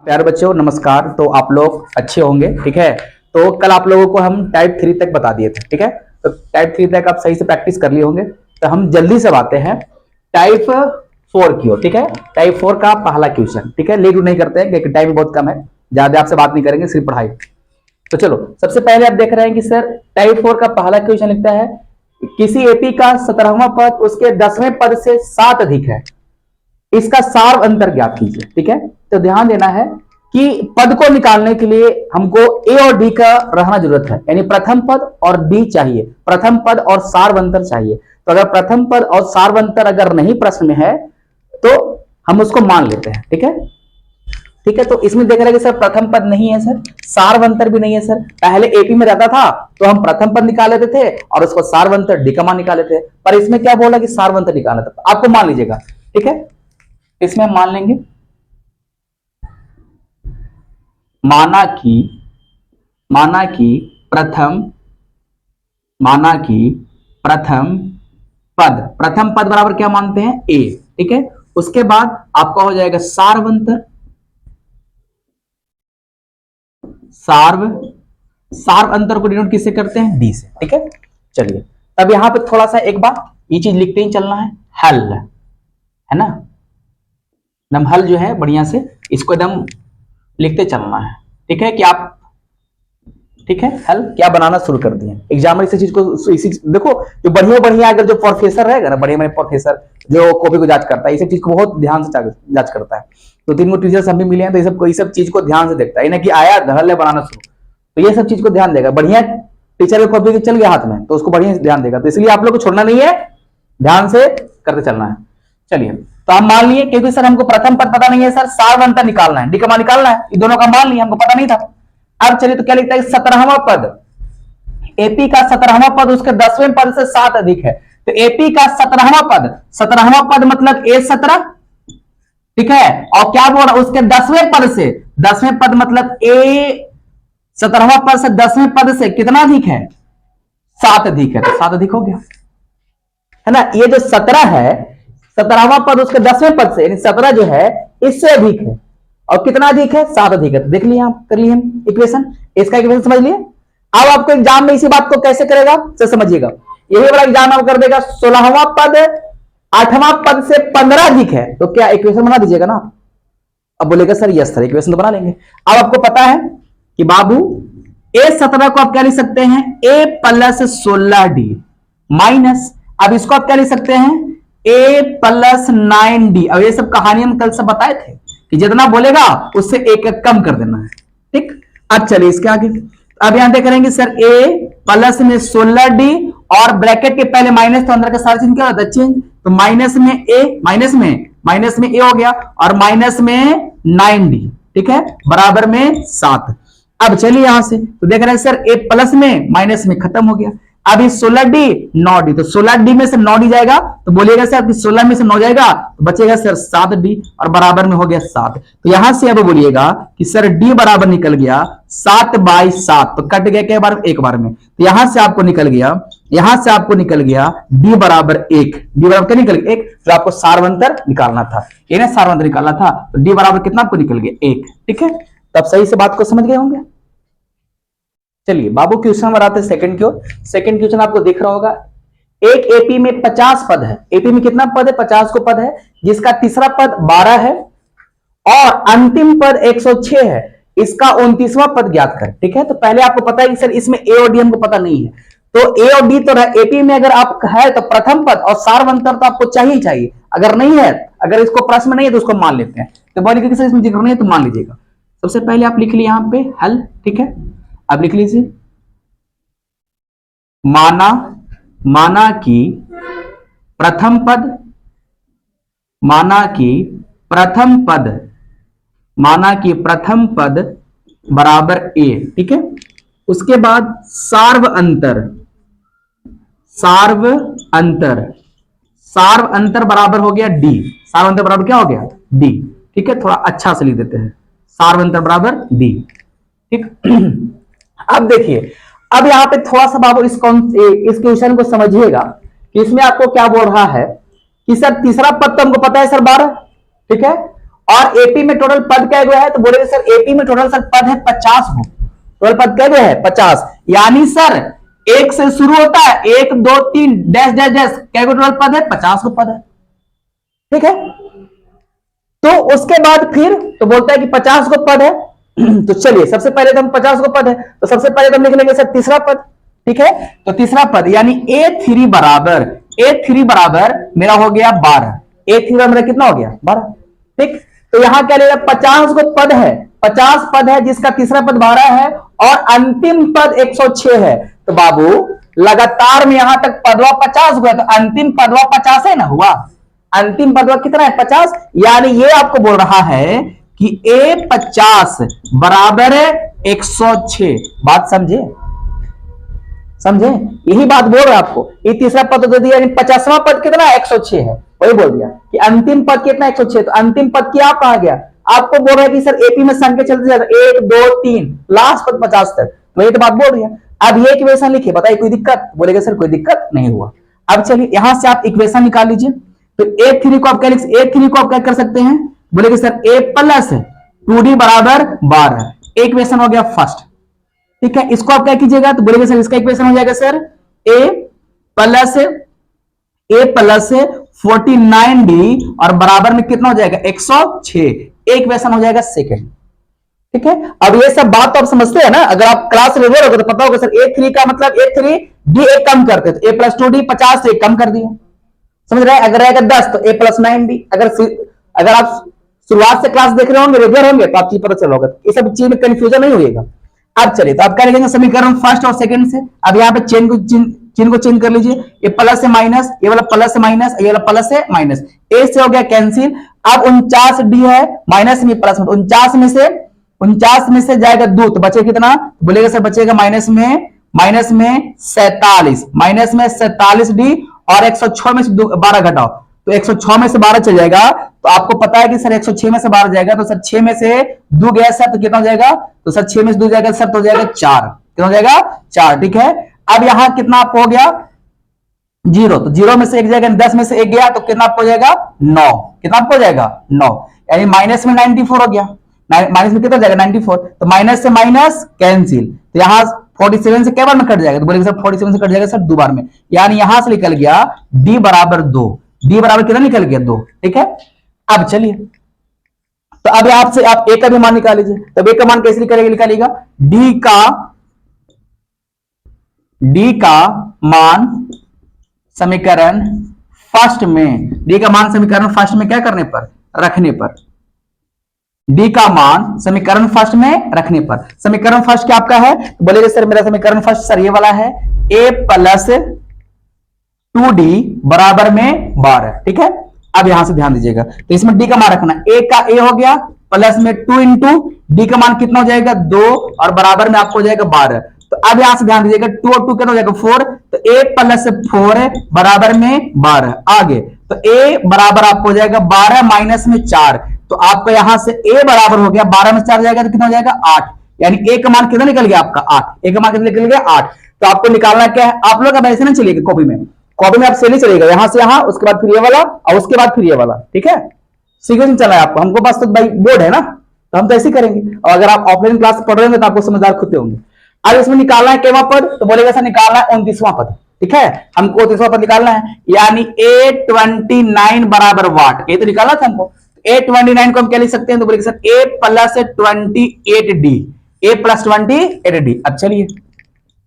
प्यारे बच्चों नमस्कार। तो आप लोग अच्छे होंगे, ठीक है। तो कल आप लोगों को हम टाइप 3 तक बता दिए थे, ठीक है। तो टाइप 3 तक आप सही से प्रैक्टिस कर लिए होंगे। तो हम जल्दी से आते हैं टाइप 4 की ओर, ठीक है। टाइप 4 का पहला क्वेश्चन, ठीक है। लेट नहीं करते हैं क्योंकि टाइम बहुत कम है, ज्यादा आपसे बात नहीं करेंगे, सिर्फ पढ़ाई। तो चलो सबसे पहले आप देख रहे हैं कि सर टाइप 4 का पहला क्वेश्चन लिखता है किसी एपी का 17वां पद उसके 10वें पद से 7 अधिक है, इसका सार अंतर ज्ञात कीजिए, ठीक है। तो ध्यान देना है कि पद को निकालने के लिए हमको ए और डी का रहना जरूरत है, यानी प्रथम पद और डी चाहिए, प्रथम पद और सारवंतर चाहिए। तो अगर प्रथम पद और सारवंतर अगर नहीं प्रश्न में है तो हम उसको मान लेते हैं, ठीक है। ठीक है, तो इसमें देख रहे हैं कि सर प्रथम पद नहीं है सर, सारवंतर भी नहीं है सर। पहले एपी में रहता था तो हम प्रथम पद निकाल लेते थे और उसको सारवंतर डी का मान निकाल लेते थे, पर इसमें क्या बोला कि सारवंतर निकालना था, आपको मान लीजिएगा, ठीक है। इसमें हम मान लेंगे माना कि प्रथम प्रथम पद बराबर क्या मानते हैं ए, ठीक है। उसके बाद आपका हो जाएगा सार्व अंतर को डिनोट किससे करते हैं डी से, ठीक है। चलिए तब यहां पे थोड़ा सा एक बार ये चीज लिखते ही चलना है, हल है ना, एकदम हल जो है बढ़िया से इसको एकदम लिखते चलना है, ठीक है। कि आप ठीक है हल क्या बनाना शुरू कर दिए एग्जामर इसी चीज को, इसी देखो जो बढ़िया अगर जो प्रोफेसर रहेगा ना, बढ़िया प्रोफेसर जो कॉपी को जांच करता है, इस चीज को बहुत ध्यान से जांच करता है। तो 3 टीचर्स हम भी मिले हैं तो ये सब चीज को ध्यान से देखता है ना, कि आया हल बनाना शुरू, तो ये सब चीज को ध्यान देगा। बढ़िया टीचर की कॉपी चल गया हाथ में तो उसको बढ़िया ध्यान देगा, तो इसलिए आप लोग को छोड़ना नहीं है, ध्यान से करते चलना है। चलिए तो हम मान लिए क्योंकि सर हमको प्रथम पद पता नहीं है सर, सारवंतर निकालना है, डी का मान निकालना है, इन दोनों का मान लिया, हमको पता नहीं था। अब चलिए तो क्या लिखता है 17वां पद, एपी का 17वां पद उसके 10वें पद से 7 अधिक है। तो एपी का 17वां पद मतलब ए17, ठीक है। और क्या बोल रहा उसके 10वें पद से, 10वें पद मतलब ए 17वां पद से 10वें पद से कितना अधिक है 7 अधिक है, तो 7 अधिक हो गया है ना। ये जो 17 है 17वां पद उसके 10वें पद से, यानी 17 जो है इससे अधिक है, और कितना अधिक है 7 अधिक है। तो देख लिया कर लिए हम इक्वेशन, इसका इक्वेशन समझ लिए। अब आपको एग्जाम में इसी बात को कैसे करेगा तो समझिएगा, यही बड़ा एग्जाम आपको कर देगा 16वां पद 8वां पद से 15 अधिक है, तो क्या इक्वेशन बना दीजिएगा ना। अब बोलेगा सर यस सर, इक्वेशन तो बना लेंगे। अब आपको पता है कि बाबू A17 को आप क्या लिख सकते हैं A प्लस 16D माइनस, अब इसको आप क्या लिख सकते हैं A प्लस 9D। अब ये सब कहानी हम कल से बताए थे कि जितना बोलेगा उससे एक कम कर देना है, ठीक। अब चलिए इसके आगे, अब यहां देख रहे हैं कि सर A प्लस में 16D और ब्रैकेट के पहले माइनस, तो अंदर का सारा चिन्ह क्या होता है चेंज, तो माइनस में A, माइनस में A हो गया और माइनस में 9D, ठीक है, बराबर में 7। अब चलिए यहां से तो देख रहे हैं सर A प्लस में माइनस में खत्म हो गया। अब इस 16D 9D, तो 16D में से 9D जाएगा तो बोलिएगा सर कि 16 में से 9 जाएगा तो बचेगा सर 7D और बराबर में हो गया 7। तो यहां से अब बोलिएगा कि सर D बराबर निकल गया 7/7, तो कट गया क्या बार एक बार में, तो यहां से आपको निकल गया D बराबर 1, D बराबर क्या निकल गया 1, जो आपको सारवंतर निकालना था, ये ना सारवंतर निकालना था, तो D बराबर कितना आपको निकल गया 1, ठीक है। तब सही से बात को समझ गए होंगे। चलिए बाबू क्वेश्चन बनाते हैं सेकंड की ओर। सेकंड क्वेश्चन आपको दिख रहा होगा, एक एपी में 50 पद है, एपी में कितना पद है 50 को पद है, जिसका तीसरा पद 12 है और अंतिम पद 106 है, इसका 29वां पद ज्ञात कर, ठीक है। तो पहले आपको पता है कि सर इसमें ए और डी हमको पता नहीं है, तो ए और डी तो एपी में अगर आप है तो प्रथम पद और सारवंतर तो आपको चाहिए, अगर नहीं है, अगर इसको प्रश्न नहीं है तो उसको मान लेते हैं। तो बोलिए कि सर इसमें जिक्र नहीं है तो मान लीजिएगा। सबसे पहले आप लिख लिए यहां पे हल, ठीक है। अब लिख लीजिए माना कि प्रथम पद बराबर ए, ठीक है। उसके बाद सार्व अंतर बराबर हो गया डी, सार्व अंतर बराबर क्या हो गया डी, ठीक है। थोड़ा अच्छा से लिख देते हैं, सार्व अंतर बराबर डी, ठीक। अब देखिए, अब यहां पे थोड़ा सा बाबू इस क्वेश्चन को समझिएगा कि इसमें आपको क्या बोल रहा है कि सर तीसरा पद तो हमको पता है सर 12, ठीक है, और एपी में टोटल पद क्या हुआ है, तो बोलेंगे सर एपी में टोटल सर पद है 50 गो, टोटल पद क्या हुआ है 50, यानी सर एक से शुरू होता है 1 2 3 डैश डैश डैश, क्या टोटल पद है 50 गो पद है, ठीक है। तो उसके बाद फिर तो बोलता है कि 50 गो पद है तो चलिए सबसे पहले तो हम 50 गो पद है, तो सबसे पहले तो हम लिख लेंगे सर तीसरा पद, ठीक है। तो तीसरा पद यानी A3 बराबर मेरा हो गया 12, A3 मेरा कितना हो गया 12, ठीक। तो यहां क्या लेगा 50 गो पद है, 50 पद है जिसका तीसरा पद 12 है और अंतिम पद 106 है। तो बाबू लगातार में यहां तक पदवा 50 हुआ, तो अंतिम पदवा 50 है ना, हुआ अंतिम पदवा कितना है 50, यानी ये आपको बोल रहा है कि A50 बराबर है 106, बात समझे, समझे, यही बात बोल रहा है आपको। ये तीसरा पद दे दिया, 50वां पद कितना 106 है, वही बोल दिया कि अंतिम पद कितना 106, तो अंतिम पद क्या कहा गया, आपको बोल रहा है कि सर एपी में संख्या चलती जाए 1 2 3 लास्ट पद 50 तक, तो ये तो बात बोल रही है। अब ये इक्वेशन लिखिए, बताइए कोई दिक्कत, बोलेगा सर कोई दिक्कत नहीं हुआ। अब चलिए यहां से आप इक्वेशन निकाल लीजिए, तो A3 को आप क्या A3 को आप क्या कर सकते हैं, बोलेगा सर A प्लस 2D बराबर 12, इक्वेशन हो गया फर्स्ट, ठीक है। इसको आप क्या कीजिएगा, तो बोलेंगे सर इसका इक्वेशन हो जाएगा सर A प्लस 49D और बराबर में कितना हो जाएगा 106, इक्वेशन हो जाएगा सेकंड, ठीक है। अब ये सब बात तो आप समझते हैं ना, अगर आप क्लास रेगुलर होगा तो पता होगा सर A3 का मतलब A3 D एक कम करते, तो A प्लस 2D 50 से एक कम कर दिए, समझ रहे हैं। अगर रहेगा 10 तो A प्लस 9D, अगर आप शुरुआत से क्लास देख रहे होंगे रेगुलर होंगे तो आपको पता चला होगा, ये सब चीज में कंफ्यूजन नहीं होगा। अब चलिए तो आप क्या लिखेंगे समीकरण फर्स्ट और सेकंड से, अब यहाँ पे चिन्ह को चेंज कर लीजिए, ये प्लस से माइनस, ये वाला प्लस से माइनस, ये वाला प्लस से माइनस, ए से हो गया कैंसिल। अब 49D है माइनस में प्लस में, 49 में से जाएगा 2 तो बचे कितना, बोलेगा सर बचेगा माइनस में 47, माइनस में 47D और 106 में से 12 घटाओ तो 106 में से 12 चल जाएगा, तो आपको पता है कि सर 106 में से 12 जाएगा, तो सर 6 में से 2 गया सर तो कितना हो जाएगा, तो सर 6 में से 2 जाएगा सर तो हो जाएगा 4, कितना हो जाएगा 4, ठीक है। अब यहां कितना आपको हो गया 0, तो 0 में से 1 जाएगा, 10 में से 1 गया तो कितना आपको हो जाएगा 9, कितना आपको हो जाएगा 9, यानी माइनस में 94 हो गया, माइनस में कितना जाएगा 94, तो माइनस से माइनस कैंसिल, तो यहां 47 से क्या बार में कट जाएगा, तो बोलेंगे सर 47 से कट जाएगा सर 2 बार में, यानी यहां से निकल गया D बराबर 2, D बराबर कितना निकल गया 2, ठीक है। अब चलिए तो अब आपसे आप A का भी मान निकाल लीजिए, तब A का मान कैसे निकालिएगा, D का मान समीकरण फर्स्ट में, D का मान समीकरण फर्स्ट में क्या करने पर रखने पर, D का मान समीकरण फर्स्ट में रखने पर, समीकरण फर्स्ट क्या आपका है, तो बोलेगा सर मेरा समीकरण फर्स्ट सर ये वाला है A प्लस 2D बराबर में 12, ठीक है। अब यहां से ध्यान दीजिएगा, तो इसमें D का मान रखना, A का A हो गया प्लस में 2 इंटू D का मान कितना हो जाएगा 2 और बराबर में आपको हो जाएगा 12, तो अब यहां से ध्यान दीजिएगा 2 और 2 कितना हो जाएगा 4, तो A प्लस 4 बराबर में 12, आगे तो A बराबर आपको हो जाएगा 12 माइनस में 4, तो आपको यहां से A बराबर हो गया 12 में 4 जाएगा तो कितना हो जाएगा 8, यानी A का मान कितना निकल गया आपका 8, A का मान कितना निकल गया 8। तो आपको निकालना क्या है, आप लोग अब ऐसे ना चलिएगा कॉपी में आप से नहीं चलेगा, यहां से यहां उसके बाद फिर ये वाला और उसके बाद फिर ये वाला, ठीक है, सीक्वेंस चला है आपको, हमको पास तो भाई बोर्ड है ना, तो हम तो ऐसे करेंगे, और अगर आप ऑफलाइन क्लास पढ़ रहे होंगे तो आपको समझदार खुद होंगे। अब इसमें निकालना है केवा पद, तो बोलेगा सर निकालना है 29वां पद, ठीक है, हमको 29वां पद निकालना है, यानी A29 बराबर वाट, ये तो निकालना था हमको, A29 को हम क्या लिख सकते हैं, तो बोलेगा sir A plus 28D, A plus 28D। अब चलिए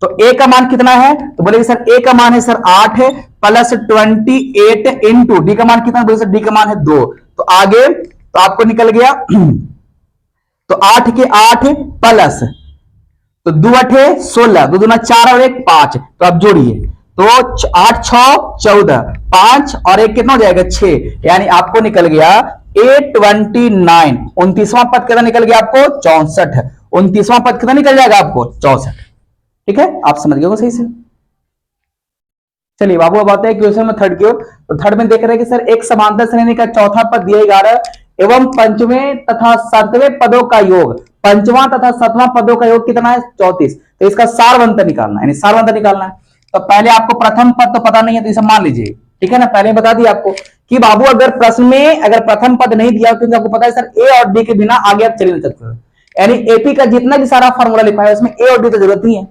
तो A का मान कितना है, तो बोलेंगे सर A का मान है सर 8 है प्लस 28 इंटू D का मान कितना, बोले सर D का मान है 2, तो आगे तो आपको निकल गया तो 8 के 8 प्लस तो 2 8 16, 2 दूना 4 और 1 5, तो आप जोड़िए तो 8 6 14, 5 और 1 कितना हो जाएगा 6, यानी आपको निकल गया A29, 29वां पद कितना निकल गया आपको 64, 29वां पद कितना निकल जाएगा आपको 64, ठीक है, आप समझ गए सही से। चलिए बाबू अब आते हैं क्वेश्चन में थर्ड की ओर, तो थर्ड में देख रहे हैं कि सर एक समांतर श्रेणी का चौथा पद दिया 11 एवं पंचवें तथा सातवें पदों का योग, पंचवां तथा सातवां पदों का योग कितना है 34, तो इसका सारवंत निकालना है, यानी सारवंत निकालना है। तो पहले आपको प्रथम पद तो पता नहीं है तो इसे मान लीजिए, ठीक है ना, पहले बता दिया आपको कि बाबू अगर प्रश्न में अगर प्रथम पद नहीं दिया, क्योंकि आपको पता है सर ए और डी के बिना आगे आप चल नहीं सकते, यानी एपी का जितना भी सारा फॉर्मूला लिखा है उसमें ए और डी तो जरूरत नहीं है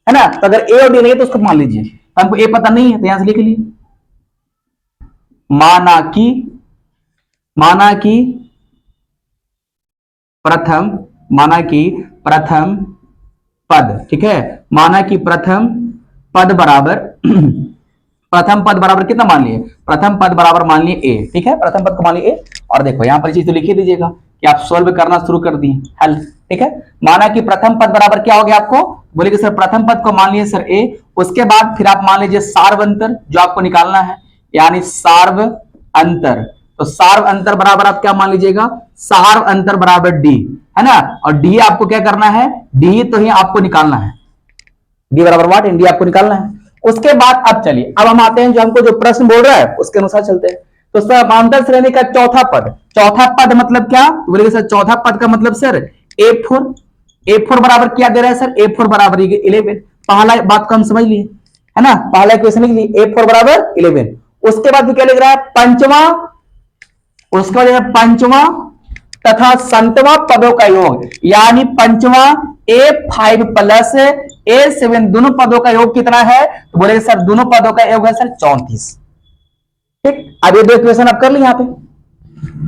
ना, तो अगर ए और डी नहीं है तो उसको मान लीजिए, तो हमको ए पता नहीं है तो यहां से लिख लिए, माना कि प्रथम पद, ठीक है, माना कि प्रथम पद बराबर प्रथम पद बराबर कितना मान लिए, प्रथम पद बराबर मान लिए ए, ठीक है, प्रथम पद को मान लिए ए, और देखो यहां पर चीज तो लिख ही दीजिएगा कि आप सॉल्व करना शुरू कर दिए हल, ठीक है, माना कि प्रथम पद बराबर क्या हो गया, आपको बोलेगे सर प्रथम पद को मान लिए सर ए, उसके बाद फिर आप मान लीजिए सार्व अंतर जो आपको निकालना है, यानी सार्व अंतर, तो सार्व अंतर बराबर आप क्या मान लीजिएगा, सार्व अंतर बराबर डी, है ना, और डी आपको क्या करना है, डी तो ही आपको निकालना है, डी बराबर व्हाट, डी आपको निकालना है। उसके बाद अब चलिए अब हम आते हैं जो हमको जो प्रश्न बोल रहा है उसके अनुसार चलते हैं। तो समांतर श्रेणी का चौथा पद मतलब क्या, बोलेंगे सर चौथा पद का मतलब सर A4 बराबर क्या दे रहा है सर, A4 बराबर 11, पहला बात को हम समझ लिए, है ना, पहला क्वेश्चन लिख लिए A4 बराबर 11, उसके बाद क्या लिख रहा है पंचवा तथा संतवा पदों का योग, यानी पंचवा A5 प्लस A7 दोनों पदों का योग कितना है, तो बोलेंगे सर दोनों पदों का योग है सर 34, ठीक, अब ये दो इक्वेशन आप कर ली, यहाँ पे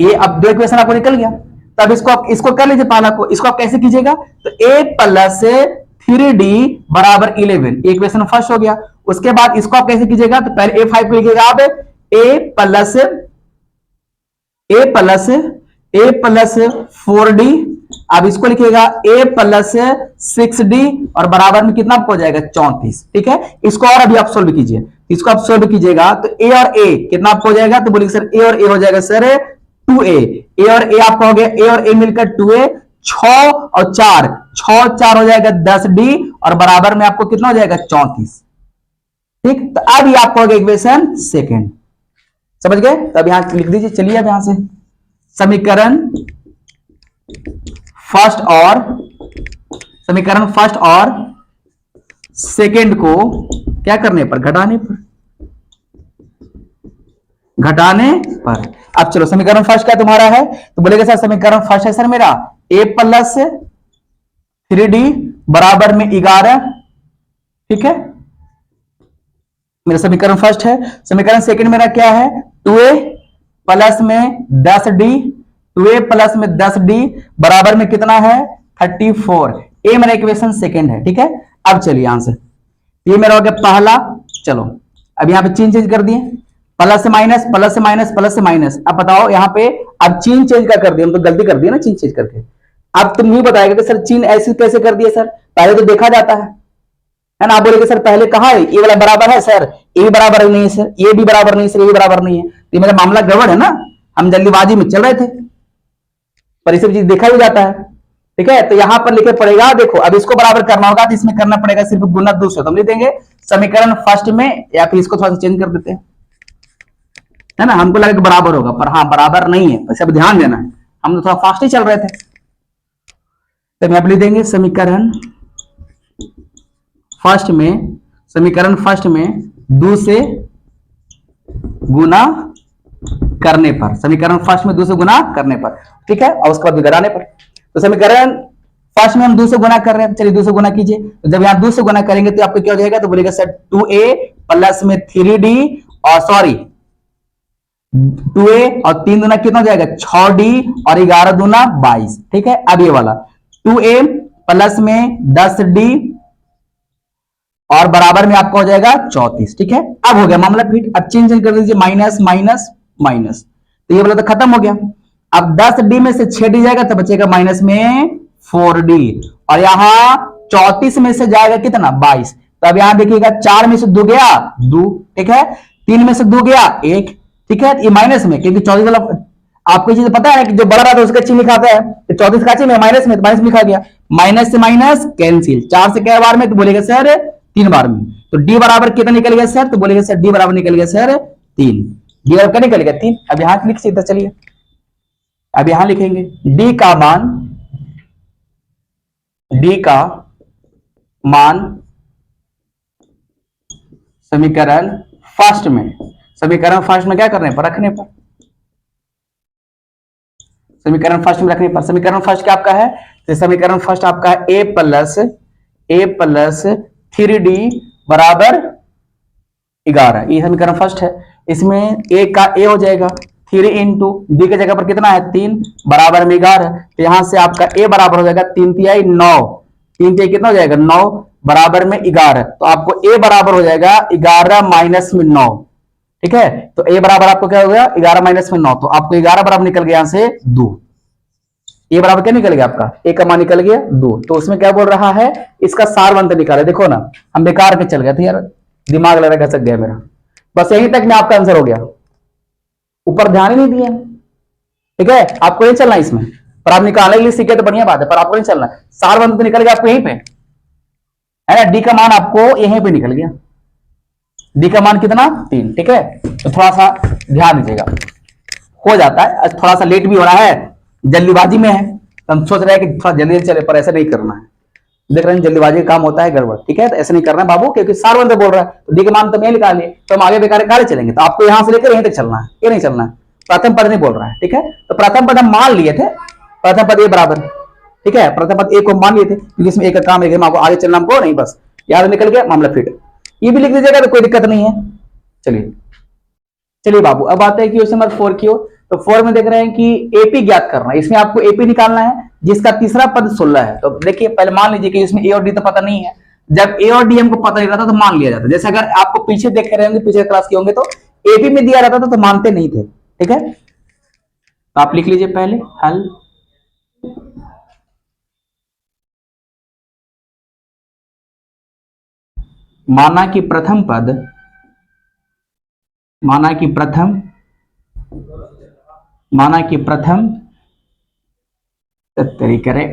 ये अब दो इक्वेशन आपको निकल गया, तब इसको कर लीजिए, पहला को इसको आप कैसे कीजिएगा, तो A प्लस 3D बराबर 11, इक्वेशन फर्स्ट हो गया, उसके बाद इसको आप कैसे कीजिएगा, तो पहले A5 को लिखिएगा आप A प्लस 4D, अब इसको लिखिएगा A प्लस 6D और बराबर में कितना हो जाएगा 34, ठीक है, इसको और अभी आप सोल्व कीजिए, इसको आप सोल्व कीजिएगा तो A और A कितना आपको हो जाएगा, तो बोलिए सर A और A हो जाएगा सर 2A, A और A आपका हो गया, A और A मिलकर 2A, 6 और 4 हो जाएगा 10D और बराबर में आपको कितना हो जाएगा 34, ठीक, तो अब ये आपको हो गया इक्वेशन सेकेंड, समझ गए, तो अब यहां लिख दीजिए, चलिए अब यहां से समीकरण फर्स्ट और सेकेंड को क्या करने पर, घटाने पर, अब चलो समीकरण फर्स्ट क्या तुम्हारा है, तो बोलेगा सर समीकरण फर्स्ट है सर मेरा A प्लस 3D बराबर में 11, ठीक है, मेरा समीकरण फर्स्ट है। समीकरण सेकंड मेरा क्या है, 2A प्लस में 10D, 2A प्लस में 10D बराबर में कितना है 34, ए मेरा इक्वेशन सेकंड है, ठीक है। अब चलिए यहां से ये मेरा हो गया पहला, चलो अब यहाँ पे चेंज कर दिए, प्लस से माइनस, प्लस से माइनस, प्लस से माइनस, अब बताओ यहाँ पे अब चिन्ह चेंज का कर दिया, हम तो गलती कर दिया ना चिन्ह चेंज करके। अब तुम नहीं बताएगा कि सर चिन्ह ऐसे कैसे कर दिया सर, पहले तो देखा जाता है ना, आप बोलेगे सर पहले कहा है ये वाला बराबर है सर, ये भी बराबर नहीं है सर, ये भी बराबर नहीं सर, ये भी बराबर नहीं है, तो मेरा मामला गड़बड़ है ना, हम जल्दीबाजी में चल रहे थे, पर ये सब चीज देखा भी जाता है, ठीक है। तो यहां पर लिखे पड़ेगा, देखो अब इसको बराबर करना होगा तो इसमें करना पड़ेगा सिर्फ गुना 200, तो हम लिख देंगे समीकरण फर्स्ट में, या फिर इसको थोड़ा सा चेंज कर देते हैं, है ना, हमको लगा कि बराबर होगा, पर हाँ बराबर नहीं है, सब ध्यान देना है, हम तो थोड़ा फास्ट ही चल रहे थे। तो हम लिख देंगे समीकरण फर्स्ट में 2 से गुना करने पर, समीकरण फर्स्ट में 2 से गुना करने पर, ठीक है, और उसके बाद घटाने पर। तो समीकरण फर्स्ट में हम 2 से गुना कर रहे हैं, चलिए 2 से गुना कीजिए, तो जब यहां 2 से गुना करेंगे तो आपको क्या हो जाएगा, तो बोलेगा सर 2A प्लस में 3D और सॉरी 2A और 3 दूना कितना हो जाएगा 6D और 11 दूना 22, ठीक है। अब ये वाला 2A प्लस में 10D और बराबर में आपका हो जाएगा 34, ठीक है। अब हो गया मामला फिट, अब चेंज कर दीजिए, माइनस माइनस माइनस, तो ये वाला तो खत्म हो गया। अब 10D में से 6D जाएगा तो बचेगा माइनस में 4D, और यहां 34 में से जाएगा कितना 22, तो अब यहां देखिएगा 4 में से 2 गया 2, ठीक है, 3 में से 2 गया 1, ठीक है, ये माइनस में, क्योंकि 34 वाला आपको चीज पता है कि जो बड़ा रहा था उसका चिन्ह लिखाता है, तो 34 का चिन्ह माइनस में, तो माइनस लिखा गया, माइनस से माइनस कैंसिल, 4 से क्या बार में, तो बोलेगा सर 3 बार में, तो डी बराबर कितना निकल गया सर, तो बोलेगा सर डी बराबर निकल गया सर 3, डी बराबर क्या निकल गया 3। अब यहां लिख सकते, चलिए अब यहां लिखेंगे डी का मान समीकरण फर्स्ट में समीकरण फर्स्ट में क्या करने पर, रखने पर, समीकरण फर्स्ट में रखने पर। समीकरण फर्स्ट क्या आपका है, तो समीकरण फर्स्ट आपका है ए प्लस 3d बराबर 11, ये समीकरण फर्स्ट है। इसमें ए का ए हो जाएगा 3 इंटू डी के जगह पर कितना है 3 बराबर में 11, तो यहां से आपका ए बराबर हो जाएगा 3 तिहाई 9, 3 तिहाई कितना हो जाएगा 9 बराबर में 11, तो आपको ए बराबर हो जाएगा 11 माइनस में 9, ठीक है। तो ए बराबर आपको क्या हो गया 11 माइनस में 9, तो आपको 11 बराबर निकल गया यहां से 2। ए बराबर क्या निकल गया आपका, ए का मान निकल गया 2। तो उसमें क्या बोल रहा है, इसका सारवंत निकाले। देखो ना हम बेकार के चल गए थे यार, दिमाग लगा घसक गया मेरा, बस यहीं तक में आपका आंसर हो गया, ऊपर ध्यान ही नहीं दिया, ठीक है। आपको नहीं चलना इसमें, पर आप निकालने के लिए सीखे तो बढ़िया बात है, पर आपको नहीं चलना। सारवंत निकल गया आपको यहीं पे, है ना। डी का मान आपको यहीं पे निकल गया, डी का मान कितना 3, ठीक है। तो थोड़ा सा ध्यान दीजिएगा, हो जाता है, थोड़ा सा लेट भी हो रहा है, जल्दीबाजी में है, तो हम सोच रहे हैं कि थोड़ा जल्दी चले, पर ऐसा नहीं करना है। देख रहे हैं जल्दीबाजी का काम होता है गड़बड़, ठीक है। तो ऐसा नहीं करना है बाबू, क्योंकि सारवंत बोल रहा है, तो डी का मान तो मैं निकाल लिए, तो हम आगे बेकार कार्य चलेंगे। तो आपको यहां से लेकर यहीं तक चलना है, ये नहीं चलना है। प्रथम पद नहीं बोल रहा है, ठीक है। तो प्रथम पद हम मान लिए थे, प्रथम पद ए बराबर, ठीक है, प्रथम पद ए को मान लिए थे, क्योंकि इसमें एक का काम है, आपको आगे चलना हमको नहीं, बस याद निकल गया मामला फिट। ये भी लिख दीजिएगा तो कोई दिक्कत नहीं है। चलिए बाबू, अब आते हैं क्वेश्चन नंबर 4 की ओर। तो 4 में देख रहे हैं कि एपी ज्ञात करना है, इसमें आपको एपी निकालना है जिसका तीसरा पद 16 है। तो देखिए पहले मान लीजिए कि इसमें ए और डी तो पता नहीं है, जब ए और डी हमको पता नहीं रहता तो मान लिया जाता। जैसे अगर आपको पीछे देख रहे होंगे, पीछे क्लास के होंगे, तो एपी में दिया रहता था तो मानते नहीं थे, ठीक है। तो आप लिख लीजिए पहले हल। माना कि प्रथम पद, माना कि प्रथम करे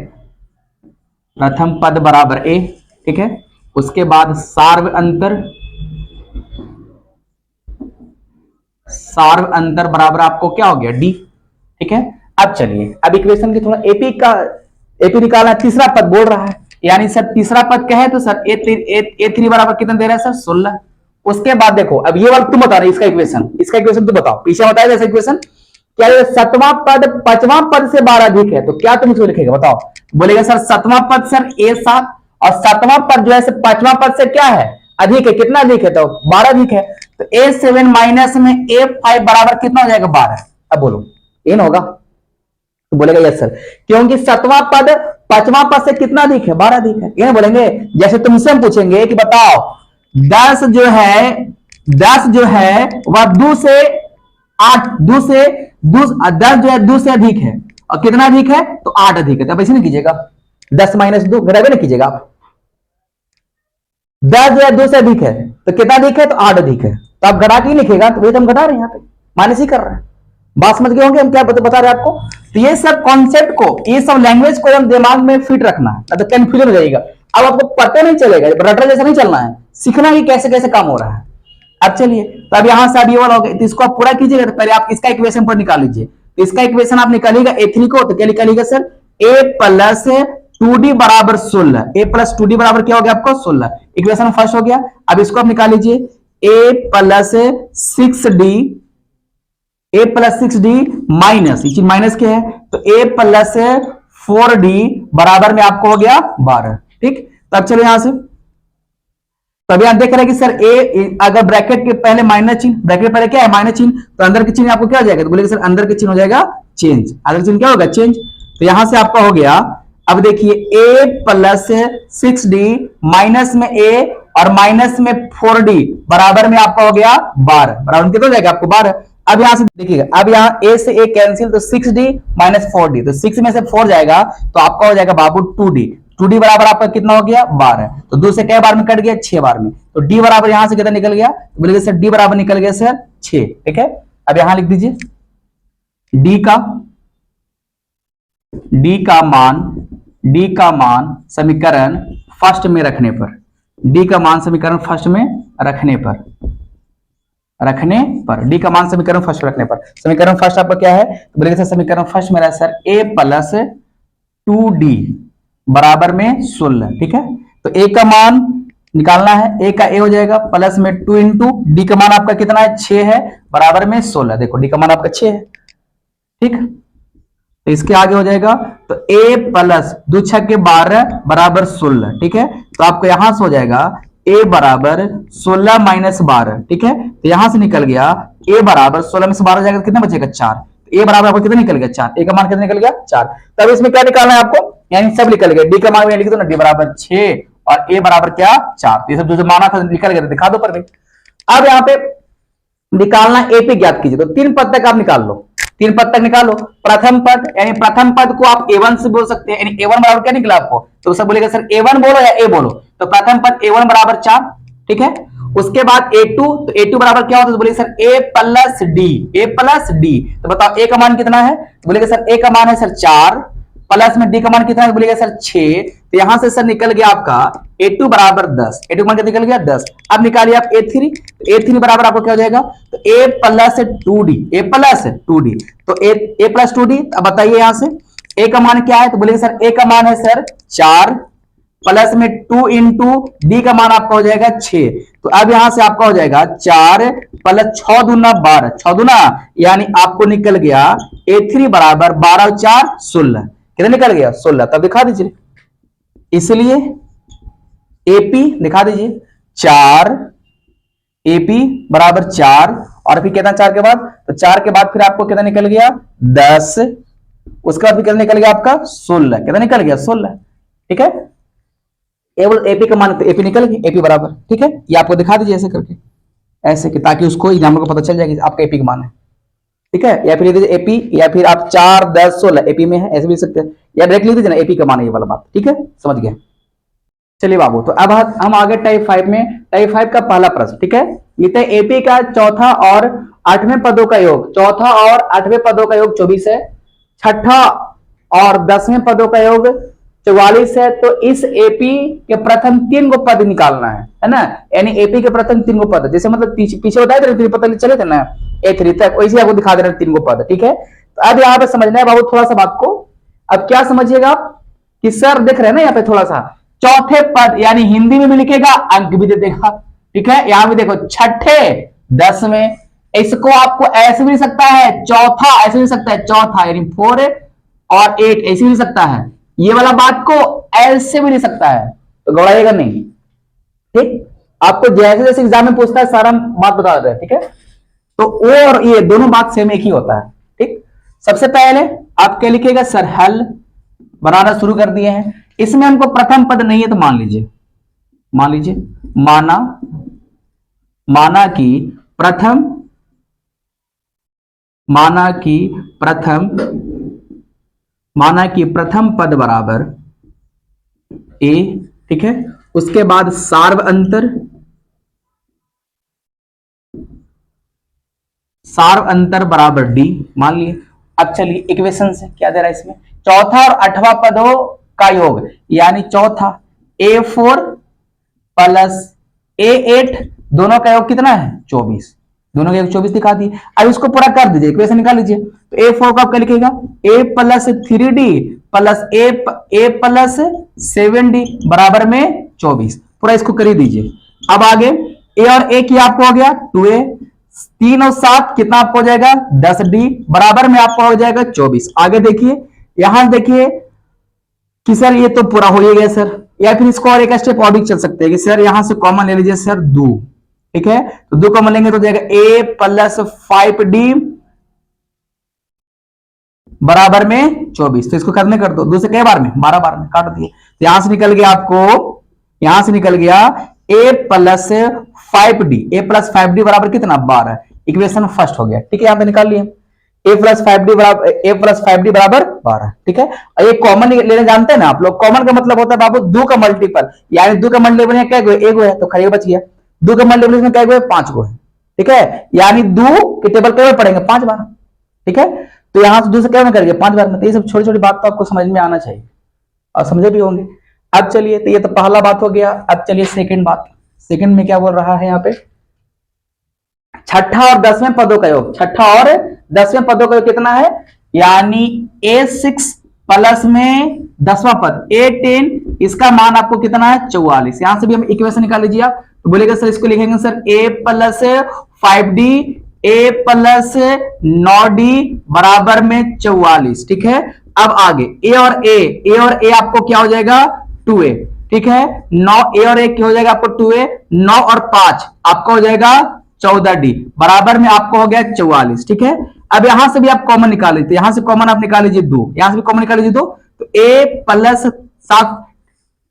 प्रथम पद बराबर ए, ठीक है। उसके बाद सार्व अंतर बराबर आपको क्या हो गया डी, ठीक है। अब चलिए, अब इक्वेशन की थोड़ा एपी निकालना, तीसरा पद बोल रहा है, यानी सर तीसरा पद क्या है, तो सर ए3 बराबर कितना दे रहा है सर 16। उसके बाद देखो, अब ये वाला तुम बता रहे इसका इक्वेशन तुम बताओ, पीछे बताया जैसे इक्वेशन, क्या ये सतवां पद पांचवां पद से 12 अधिक है, तो क्या तुम इसको लिखेगा बताओ। बोलेगा सर सतवां पद सर a7, और सतवां पद जो है पांचवां पद से क्या है अधिक है, कितना अधिक है तो 12 अधिक है, तो a7 माइनस में a5 बराबर कितना हो जाएगा 12। अब बोलो ये ना होगा, तो बोलेगा यस सर, क्योंकि सतवां पद पांचवां पद से कितना अधिक है 12 अधिक है, ये बोलेंगे। जैसे तुमसे हम पूछेंगे कि बताओ 10 जो है वह 2 से 8 10 जो है 2 से अधिक है, और कितना अधिक है तो 8 अधिक है, तो ऐसे नहीं कीजिएगा, 10 माइनस 2 घटावे नहीं कीजिएगा आप। 10 जो है 2 से अधिक है तो कितना अधिक है तो 8 अधिक है, तो आप घटा के लिखेगा, तो वही तो हम घटा रहे हैं, यहाँ पे माइनस ही कर रहे हैं। बात समझ गए होंगे हम क्या बता रहे हैं आपको। तो ये सब कॉन्सेप्ट को, ये सब लैंग्वेज को हम दिमाग में फिट रखना है, तो कंफ्यूजन हो जाएगा। अब आपको पता नहीं चलेगा, रटर जैसा नहीं चलना है, सीखना ही कैसे कैसे काम हो रहा है। अब चलिए, तो अब यहां से अब ये वाला हो गया, तो इसको आप पूरा कीजिएगा, तो पहले आप इसका इक्वेशन पर निकाल लीजिए। तो इसका इक्वेशन आप निकालिएगा a3 को, तो क्या निकालिएगा सर a प्लस 2d बराबर 16, a प्लस 2d बराबर क्या हो गया आपको 16, इक्वेशन फर्स्ट हो गया। अब इसको आप निकाल लीजिए a प्लस 6d माइनस, ये चीज माइनस क्या है, तो a प्लस 4d बराबर में आपको हो गया 12, ठीक। तो अब चलो यहां से, तो अभी आप देख रहे हैं कि सर ए अगर ब्रैकेट के पहले माइनस चिन्ह, ब्रैकेट पहले क्या है माइनस चिन्ह, तो अंदर के चिन्ह आपको क्या हो जाएगा, तो बोलेगा सर अंदर के चिन्ह हो जाएगा चेंज, अंदर चिन्ह क्या होगा चेंज। तो यहां से आपका हो गया, अब देखिए a प्लस 6d माइनस में a और माइनस में 4d बराबर में आपका हो गया 12, बराबर कितना हो जाएगा आपको 12। अब यहां से देखिएगा, अब यहां a से a कैंसिल, तो 6d माइनस 4d, तो 6 में से 4 जाएगा तो आपका हो जाएगा बाबू 2d बराबर आपका कितना हो गया 12, तो 2 से कै बार में कट गया 6 बार में, तो d बराबर यहां से कितना निकल गया, तो बोलेंगे सर d बराबर निकल गया सर 6, ठीक है। अब यहां लिख दीजिए d का मान समीकरण फर्स्ट में रखने पर, d का मान समीकरण फर्स्ट में रखने पर d का मान समीकरण फर्स्ट रखने पर, समीकरण फर्स्ट आपका क्या है, तो बोलेंगे सर समीकरण फर्स्ट मेरा सर a प्लस 2d बराबर में 16, ठीक है। तो a का मान निकालना है। ए का ए हो जाएगा प्लस में 2 इंटू डी का मान आपका कितना है 6 है बराबर में 16। देखो डी का मान आपका 6 है, ठीक। तो इसके आगे हो जाएगा तो ए प्लस 2 6 के 12 बराबर 16, ठीक है। तो आपको यहां से हो जाएगा ए बराबर 16 माइनस 12, ठीक है। तो यहां से निकल गया ए बराबर 16 में से 12 जाएगा तो कितना बचेगा 4। ए बराबर आपको कितना निकल गया 4, ए का मान कितना निकल गया 4। तब इसमें क्या निकालना है आपको, यानी सब निकल गया। डी का मान लिख दो ना, डी बराबर 6 और ए बराबर क्या 4। तो ये सब जो माना था निकल गया, दिखा दो पर भाई। अब यहाँ पे निकालना एपी ज्ञात कीजिए, तो 3 पद तक आप निकाल लो, 3 पद तक निकालो। प्रथम पद यानी प्रथम पद को आप a1 से बोल सकते हैं, यानी a1 बराबर क्या निकला आपको, तो सब बोलेगा सर a1 बोलो या a बोलो, तो प्रथम पद a1 बराबर 4, ठीक है। उसके बाद a2, तो a2 बराबर क्या होता है, तो बोलेगा sir a plus D, a plus D. तो बताओ a का मान कितना है, तो बोलेगा सर a का मान है सर 4 प्लस में डी का मान कितना है, बोलेगा सर 6। तो यहां से सर निकल गया आपका a2 बराबर 10, a2 मान निकल गया 10। अब निकालिए आप a3, तो a3 बराबर आपको क्या हो जाएगा, तो a plus 2d, a plus 2d, तो a प्लस 2d। अब बताइए यहां से a का मान क्या है, तो बोलेगा सर a का मान है सर 4 प्लस में 2 इंटू डी का मान आपका हो जाएगा 6। तो अब यहां से आपका हो जाएगा 4 प्लस 6 दूना 12, 6 दूना यानी आपको निकल गया a3 बराबर 12 और 4 16, कितना निकल गया 16। तब दिखा दीजिए, इसलिए एपी दिखा दीजिए 4, एपी बराबर 4 और फिर कितना 4 के बाद, तो 4 के बाद फिर आपको कितना निकल गया 10, उसके बाद फिर कितना निकल गया आपका 16, कितना निकल गया 16, ठीक है। एपी का मान तो एपी निकल गया, एपी बराबर, ठीक है। ये आपको दिखा दीजिए ऐसे करके, ऐसे कि ताकि उसको एग्जाम्पल को पता चल जाए कि आपका एपी का मान है, ठीक है। या फिर लिख दीजिए एपी, या फिर आप 4 10 16 एपी में है ऐसे भी लिख सकते हैं, या डायरेक्ट लिख दीजिए ना एपी का मान है, ये वाला बात, ठीक है, समझ गए। चलिए बाबू, तो अब हम आगे टाइप 5 में, टाइप 5 का पहला प्रश्न, ठीक है। ये था एपी का चौथा और 8वें पदों का योग, चौथा और 8वें पदों का योग 24 है, छठा और 10वें पदों का योग 44 है। तो इस एपी के प्रथम 3 गो पद निकालना है ना, यानी एपी के प्रथम 3 गो पद, जैसे मतलब पीछे बताए थे पता चले थे ना A3 तक, वैसे आपको दिखा दे रहे 3 गो पद, ठीक है। तो अब यहाँ पे समझना है बाबू थोड़ा सा बात को। अब क्या समझिएगा आप कि सर देख रहे हैं ना यहाँ पे थोड़ा सा चौथे पद, यानी हिंदी में भी लिखेगा अंक भी दे देगा, ठीक है। यहां भी देखो छठे 10वें, इसको आपको ऐसे भी लिख सकता है चौथा, ऐसे लिख सकता है चौथा यानी 4 और 8 ऐसे लिख सकता है, ये वाला बात को ऐसे भी लिख सकता है, तो घबराइएगा नहीं, ठीक। आपको जैसे जैसे एग्जाम में पूछता है सारा बात बता रहे हैं, ठीक है। तो वो और ये दोनों बात सेम एक ही होता है, ठीक। सबसे पहले आप क्या लिखिएगा सर हल बनाना शुरू कर दिए हैं, इसमें हमको प्रथम पद नहीं है तो मान लीजिए माना कि प्रथम पद बराबर ए, ठीक है। उसके बाद सार्व अंतर बराबर डी मान लिए। अब चलिए इक्वेशन से क्या दे रहा है इसमें, चौथा और 8वां पदों का योग, यानी चौथा A4 प्लस A8 दोनों का योग कितना है 24, दोनों का योग 24 दिखा दिए। अब इसको पूरा कर दीजिए, इक्वेशन निकाल लीजिए। तो A4 को आप क्या लिखेगा A plus 3D plus A plus 7D बराबर में 24, पूरा इसको कर ही दीजिए। अब आगे A और A की आपको हो गया 2A, 3 और 7 कितना आपको हो जाएगा 10D बराबर में आपको हो जाएगा 24। आगे देखिए, यहां देखिए कि सर ये तो पूरा हो ही गया सर, या फिर इसको और एक स्टेप और भी चल सकते हैं कि सर यहां से कॉमन ले लीजिए सर 2, ठीक है। तो 2 कॉमन लेंगे तो जाएगा A प्लस 5D बराबर में 24। तो इसको करने कर दो, 2 से कई बार में 12 बार में काट दिए, तो यहां से निकल गया आपको, यहां से निकल गया A plus 5D, A plus 5D बराबर कितना 12, इक्वेशन फर्स्ट हो गया, ठीक है। यहां पे निकाल लिए A प्लस 5D बराबर 12, ठीक है। और ये कॉमन लेने जानते हैं ना आप लोग, कॉमन का मतलब होता है बाबू 2 का मल्टीपल, यानी 2 का मल्टीपल क्या है, एक है तो खाली बच गया, 2 का मल्टीपल में क्या है 5 गो है, ठीक है। यानी 2 के टेबल कई बार पढ़ेंगे 5 बार, ठीक है। तो यहां से 2 से क्या करेंगे 5 बार में, तो ये सब छोटी छोटी बात तो आपको समझ में आना चाहिए और समझे भी होंगे। अब चलिए, तो ये तो पहला बात हो गया। अब चलिए सेकंड बात, सेकंड में क्या बोल रहा है यहाँ पे, छठा और 10वें पदों का योग, छठा और 10वें पदों का योग कितना है, यानी A6 प्लस में 10वां पद A10, इसका मान आपको कितना है 44। यहां से भी हम इक्वेशन निकाल लीजिए आप, तो बोलेगा सर इसको लिखेंगे sir A plus 5D A plus 9D बराबर में 44। ठीक है, अब आगे A और A आपको क्या हो जाएगा 2A। ठीक है, 9 A और A क्या हो जाएगा आपको 2A, 9 और 5 आपका हो जाएगा 14D बराबर में आपको हो गया 44। ठीक है, अब यहां से भी आप कॉमन निकाल लीजिए, यहां से कॉमन आप निकाल लीजिए 2, यहां से भी कॉमन निकाल लीजिए 2, तो A प्लस 7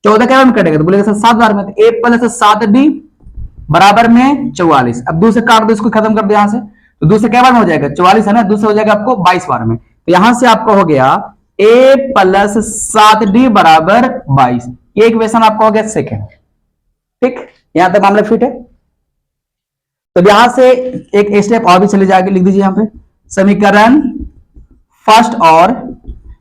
14 क्या में कटेगा, तो बोलेगा सर 7 बार में, तो A प्लस 7D बराबर में 44। अब 2 से काट दो, इसको खत्म कर दो यहां से, तो 2 से क्या बार में हो जाएगा 44 है ना, 2 से हो जाएगा आपको 22 बार में, तो यहां से आपका हो गया A प्लस 7D बराबर 22। ये इक्वेशन आपका हो गया सेकेंड। ठीक, यहां तक मामला फिट है। तो यहां से एक स्टेप और भी चले जाके लिख दीजिए यहां पे, समीकरण फर्स्ट और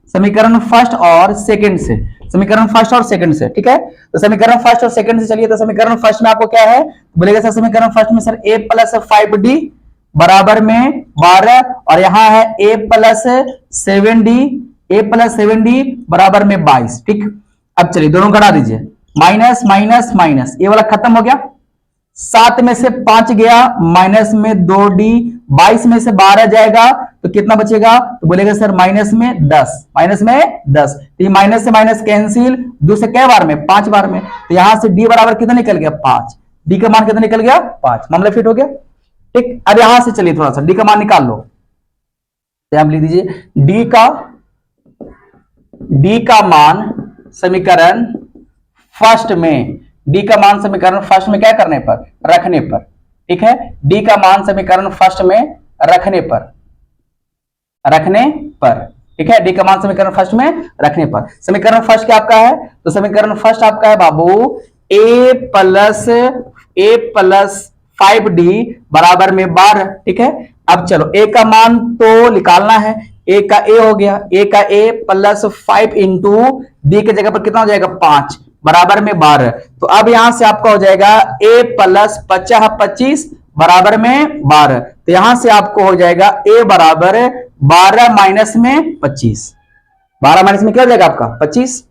सेकंड से, समीकरण फर्स्ट और सेकंड से। ठीक है, तो समीकरण फर्स्ट और सेकंड से चलिए, तो समीकरण फर्स्ट में आपको क्या है, बोलेगा सर समीकरण फर्स्ट में सर A प्लस 5D बराबर में 12, और यहां है A प्लस 7D बराबर में 22। ठीक, अब चलिए दोनों घटा दीजिए, माइनस माइनस माइनस, ये वाला खत्म हो गया, 7 में से 5 गया, माइनस में 2D, 22 में से 12 जाएगा तो कितना बचेगा, तो बोलेगा सर माइनस में 10, माइनस में 10, तो ये माइनस से माइनस कैंसिल, 2 से कै बार में 5 बार में, तो यहां से D बराबर कितना निकल गया 5, D का मान कितना निकल गया 5, मामला फिट हो गया। ठीक, अब यहां से चलिए थोड़ा सा D का मान निकाल लो, तो आप लिख दीजिए D का मान समीकरण फर्स्ट में, D का मान समीकरण फर्स्ट में क्या करने पर, रखने पर। ठीक है, D का मान समीकरण फर्स्ट में रखने पर, ठीक है, D का मान समीकरण फर्स्ट में रखने पर, समीकरण फर्स्ट क्या आपका है, तो समीकरण फर्स्ट आपका है बाबू A प्लस 5D बराबर में 12। ठीक है, अब चलो A का मान तो निकालना है, A का A हो गया, A का A प्लस 5 इंटू D के जगह पर कितना हो जाएगा 5 बराबर में 12, तो अब यहां से आपका हो जाएगा A प्लस 25 बराबर में 12, तो यहां से आपको हो जाएगा A बराबर 12 माइनस में 25, 12 माइनस में क्या हो जाएगा आपका 25,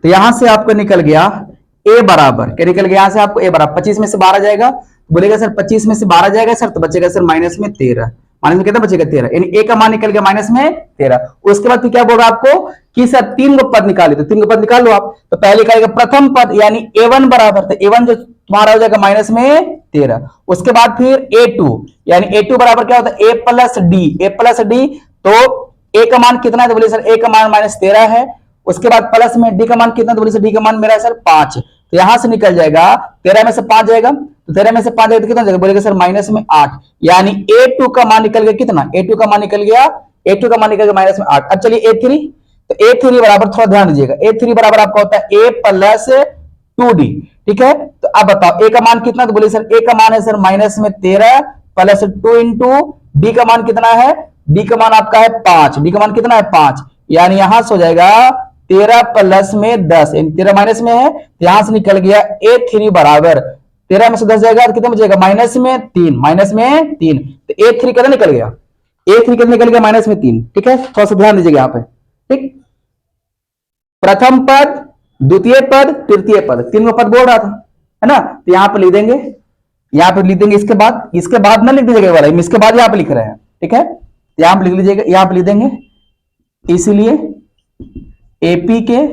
तो यहां से आपको निकल गया A बराबर, क्या निकल गया यहां से आपको A बराबर 25 में से 12 जाएगा, बोलेगा सर 25 में से 12 जाएगा सर, तो बचेगा सर माइनस में 13, माइनस में कितना बचेगा 13, यानी A का मान निकल गया माइनस में 13। उसके बाद फिर क्या बोल रहा है आपको कि सर 3 को पद निकाले, तो 3 को पद निकाल लो आप, तो पहले निकालेगा प्रथम पद यानी A1 बराबर, तो A1 जो तुम्हारा हो जाएगा माइनस में 13, उसके बाद फिर A2 यानी A2 बराबर क्या होता है A प्लस डी, तो A का मान कितना है, तो बोले सर A का मान माइनस 13 है, उसके बाद प्लस में D का मान कितना, तो बोले सर D का मान मेरा है सर 5, तो यहां से निकल जाएगा 13 में से 5 जाएगा, तो 13 में से 5 जाएगा तो कितना जाएगा, बोलेगा सर माइनस में 8, यानी A2 का मान निकल गया कितना, A2 का मान निकल गया माइनस में 8। अब चलिए A3, तो A3 बराबर थोड़ा ध्यान दीजिएगा, A3 बराबर आपका होता है A प्लस 2D। ठीक है, तो अब बताओ A का मान कितना, तो बोले सर A का मान है सर माइनस में 13 प्लस 2 इंटू D का मान कितना है, D का मान आपका है 5, D का मान कितना है 5, यानी यहां से हो जाएगा 13 प्लस में 10, 13 माइनस में है, तो यहां से निकल गया A3 बराबर 13 में से 10 जाएगा तो कितना बचेगा माइनस में 3, तो A3 कितना निकल गया, A3 कितना निकल गया माइनस में 3। ठीक है, थोड़ा सा ध्यान दीजिएगा यहाँ पे। ठीक, प्रथम पद, द्वितीय पद, तृतीय पद, 3 पद बोल रहा था है ना, तो यहां पे लिख देंगे, इसके बाद ना लिख दीजिएगा वाला, इसके बाद यहां पे लिख रहे हैं। ठीक है, यहां पे लिख लीजिएगा, यहां पे लिख देंगे, इसलिए एपी के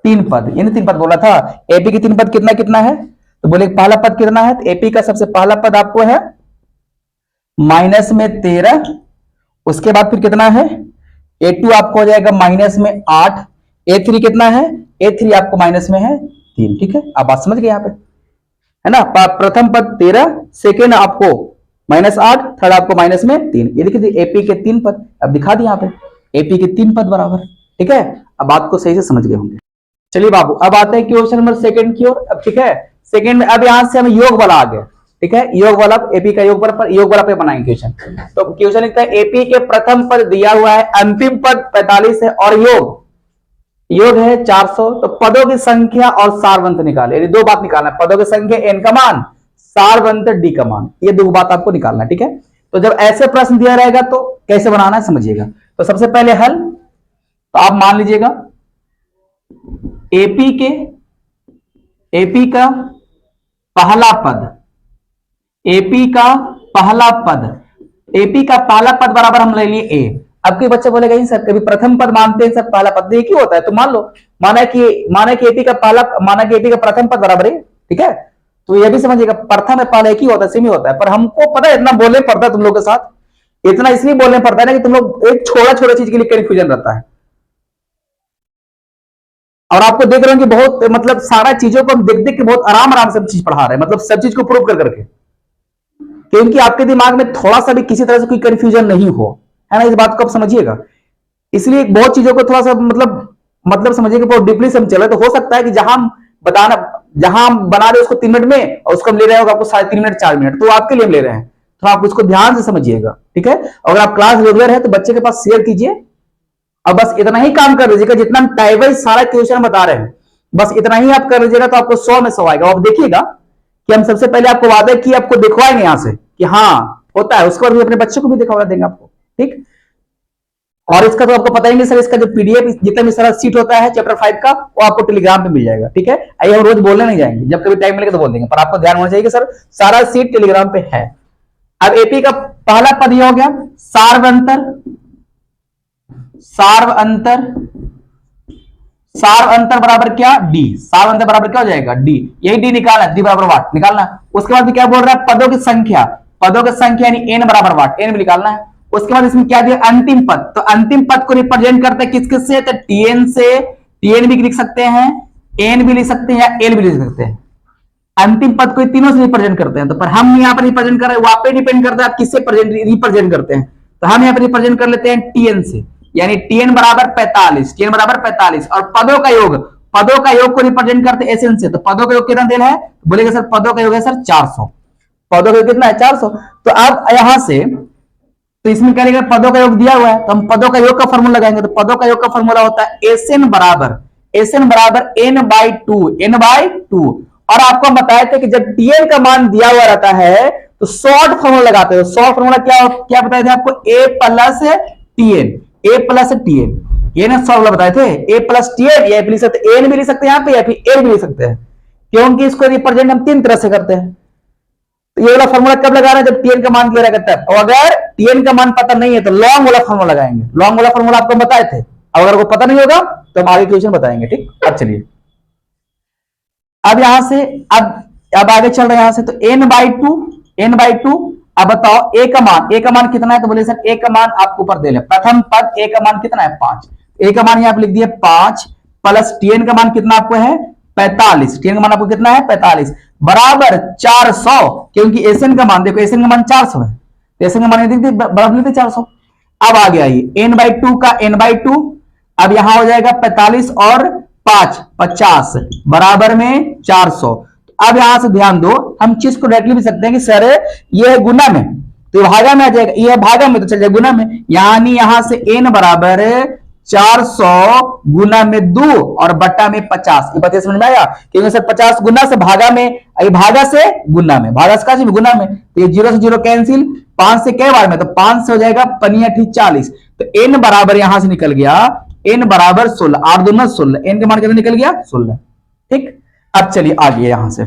3 पद, यानी 3 पद बोला था, एपी के 3 पद कितना कितना है, तो बोले पहला पद कितना है, तो एपी का सबसे पहला पद आपको है माइनस में 13, उसके बाद फिर कितना है A2 आपको हो जाएगा माइनस में 8, A3 कितना है, A3 आपको माइनस में है 3। ठीक है, आप बात समझ गए यहाँ पे है ना, प्रथम पद 13, सेकेंड आपको माइनस 8, थर्ड आपको माइनस में 3, ये देखिए एपी के 3 पद, अब दिखा दिया यहाँ पे एपी के 3 पद बराबर। ठीक है, अब बात को सही से समझ गए होंगे। चलिए बाबू, अब आते हैं क्वेश्चन नंबर सेकंड की ओर। अब ठीक है, सेकंड में अब यहां से हम योग वाला आ गए। ठीक है, योग वाला, एपी का योग वाला पे बनाएंगे क्वेश्चन। तो क्वेश्चन लिखता है एपी के प्रथम पद दिया हुआ है, अंतिम पद 45 है और योग है 400, तो पदों की संख्या और सारवंत निकाले, यानी 2 बात निकालना है, पदों की संख्या n का मान, सारवंत d का मान, ये 2 बात आपको निकालना है। ठीक है, तो जब ऐसे प्रश्न दिया रहेगा तो कैसे बनाना है समझिएगा। तो सबसे पहले हल, तो आप मान लीजिएगा एपी का पहला पद, एपी का पहला पद, एपी का पहला पद बराबर हम ले लिए ए। अब कोई बच्चा बोलेगा नहीं सर कभी प्रथम पद मानते हैं सर, पहला पद एक ही होता है, तो मान लो माना कि एपी का प्रथम पद बराबर है, ठीक है। तो ये भी समझिएगा प्रथम है पहला एक ही होता है, सेम ही होता है, पर हमको पता है इतना बोलने पड़ता है तुम लोग के साथ, इतना इसलिए बोलने पड़ता है ना कि तुम लोग एक छोटा छोटा चीज के लिए कंफ्यूजन रहता है। और आपको देख रहे हो कि बहुत मतलब सारा चीजों को हम देख देख के बहुत आराम आराम से चीज पढ़ा रहे हैं, मतलब सब चीज को प्रूव कर करके, क्योंकि आपके दिमाग में थोड़ा सा भी किसी तरह से कोई कंफ्यूजन नहीं हो, है ना, इस बात को आप समझिएगा। इसलिए बहुत चीजों को थोड़ा सा मतलब समझिएगा बहुत डीपली से हम चले, तो हो सकता है कि जहां हम बना रहे उसको 3 मिनट में और उसको हम ले रहे होगा आपको 3.5 मिनट 4 मिनट, तो आपके लिए हम ले रहे हैं, तो आप उसको ध्यान से समझिएगा, ठीक है। अगर आप क्लास रेगुलर है तो बच्चे के पास शेयर कीजिए, और बस इतना ही काम कर लीजिएगा, जितना हम टाइप वाइज सारा क्वेश्चन बता रहे हैं बस इतना ही आप कर लीजिएगा, तो आपको 100 में 100 आएगा। आप देखिएगा कि हम सबसे पहले आपको वादा कि आपको दिखवाएंगे यहां से कि हाँ होता है, उसके बाद भी अपने बच्चों को भी दिखवा देंगे आपको, ठीक। और इसका तो आपको पता ही नहीं सर, इसका जो पीडीएफ जितना भी सारा सीट होता है चैप्टर 5 का, वो आपको टेलीग्राम पे मिल जाएगा, ठीक है। आइए हम रोज बोलने नहीं जाएंगे, जब कभी टाइम मिलेगा तो बोल देंगे, पर आपको ध्यान होना चाहिए कि सर सारा सीट टेलीग्राम पे है। अब एपी का पहला पद ये हो गया सार्वअंतर, सार्वअंतर, सार्वअंतर बराबर क्या डी, सार्वअंतर बराबर क्या हो जाएगा डी, यही डी निकालना है, डी बराबर वाट निकालना। उसके बाद क्या बोल रहा है पदों की संख्या, पदों की संख्या यानी एन बराबर वाट, एन भी निकालना है। उसके बाद इसमें क्या दिया अंतिम पद, तो अंतिम पद को रिप्रेजेंट करते हैं किस किस से, तो टीएन से, टीएन भी लिख सकते हैं, एन भी लिख सकते हैं, या एल भी लिख सकते हैं। अंतिम पद को तीनों से रिप्रेजेंट करते हैं, तो पर हम यहाँ पर रिप्रेजेंट कर रहे हैं, वहां पे डिपेंड करता है आप किससे रिप्रेजेंट करते हैं, तो हम यहाँ पर रिप्रेजेंट कर लेते हैं टीएन से, यानी टीएन बराबर 45, टीएन बराबर 45, और पदों का योग, पदों का योग को रिप्रेजेंट करते हैं एसएन से, तो पदों का योग कितना देना है, बोलेगा सर पदों का योग है सर 400, पदों का योग कितना है 400। तो अब यहां से तो इसमें क्या लिखा पदों का योग दिया हुआ है, तो हम पदों का योग का फॉर्मूला लगाएंगे, तो पदों का योग का फॉर्मूला होता है एसएन बराबर एन बाई टू। और आपको हम बताए थे कि जब टीएन का मान दिया हुआ रहता है तो शॉर्ट फॉर्मूला लगाते हैं, शॉर्ट फॉर्मूला क्या बताए थे आपको, ए प्लस टीएन, ये ना फॉर्मूला बताए थे, ए प्लस टीएन, या लिख सकते एन भी लिख सकते हैं यहाँ पे, या फिर एल भी लिख सकते हैं, क्योंकि इसको रिप्रेजेंट हम 3 तरह से करते हैं। तो ये वाला फॉर्मूला कब लगा रहे हैं, जब टीएन का मान दिया रहता है, और अगर टीएन का मान पता नहीं है तो लॉन्ग वाला फॉर्मूला लगाएंगे, लॉन्ग वाला फॉर्मूला आपको बताए थे, अगर वो पता नहीं होगा तो हम आगे क्वेश्चन बताएंगे, ठीक। अब चलिए अब यहां से अब आगे चल रहे हैं यहां से, तो एन बाई टू। अब बताओ ए का मान कितना है, तो बोले सर ए का मान आपको ऊपर दे ले, प्रथम पद ए का मान कितना है 5, ए का मान यहां पे लिख दिए 5 प्लस टीएन का मान कितना आपको है 45, टीएन का मान आपको कितना है 45 बराबर 400, क्योंकि एसएन का मान देखो, एसएन का मान 400 है, एसएन का मान बराबर लिखते 400। अब आ गया ये एन बाई टू, अब यहां हो जाएगा 45 और 5 50 बराबर में 400। अब यहां से ध्यान दो, हम चीज को डायरेक्टली भी सकते हैं कि सर ये है गुना में, तो भागा में आ जाएगा, ये है भागा में तो चल जाएगा गुना में, यानी यहां से एन बराबर 400 गुना में 2 और बट्टा में 50। ये बात समझ में आया, क्योंकि सर 50 गुना से भागा में, भागा से गुना में, भागा से गुना में, तो ये 0 से 0 कैंसिल, 5 से कै बार में, तो 5 से हो जाएगा 5 40, तो एन बराबर यहां से निकल गया, एन बराबर 16, 8 दूना 16, एन का मान कितना निकल गया 16, ठीक। अब चलिए आगे यहां से,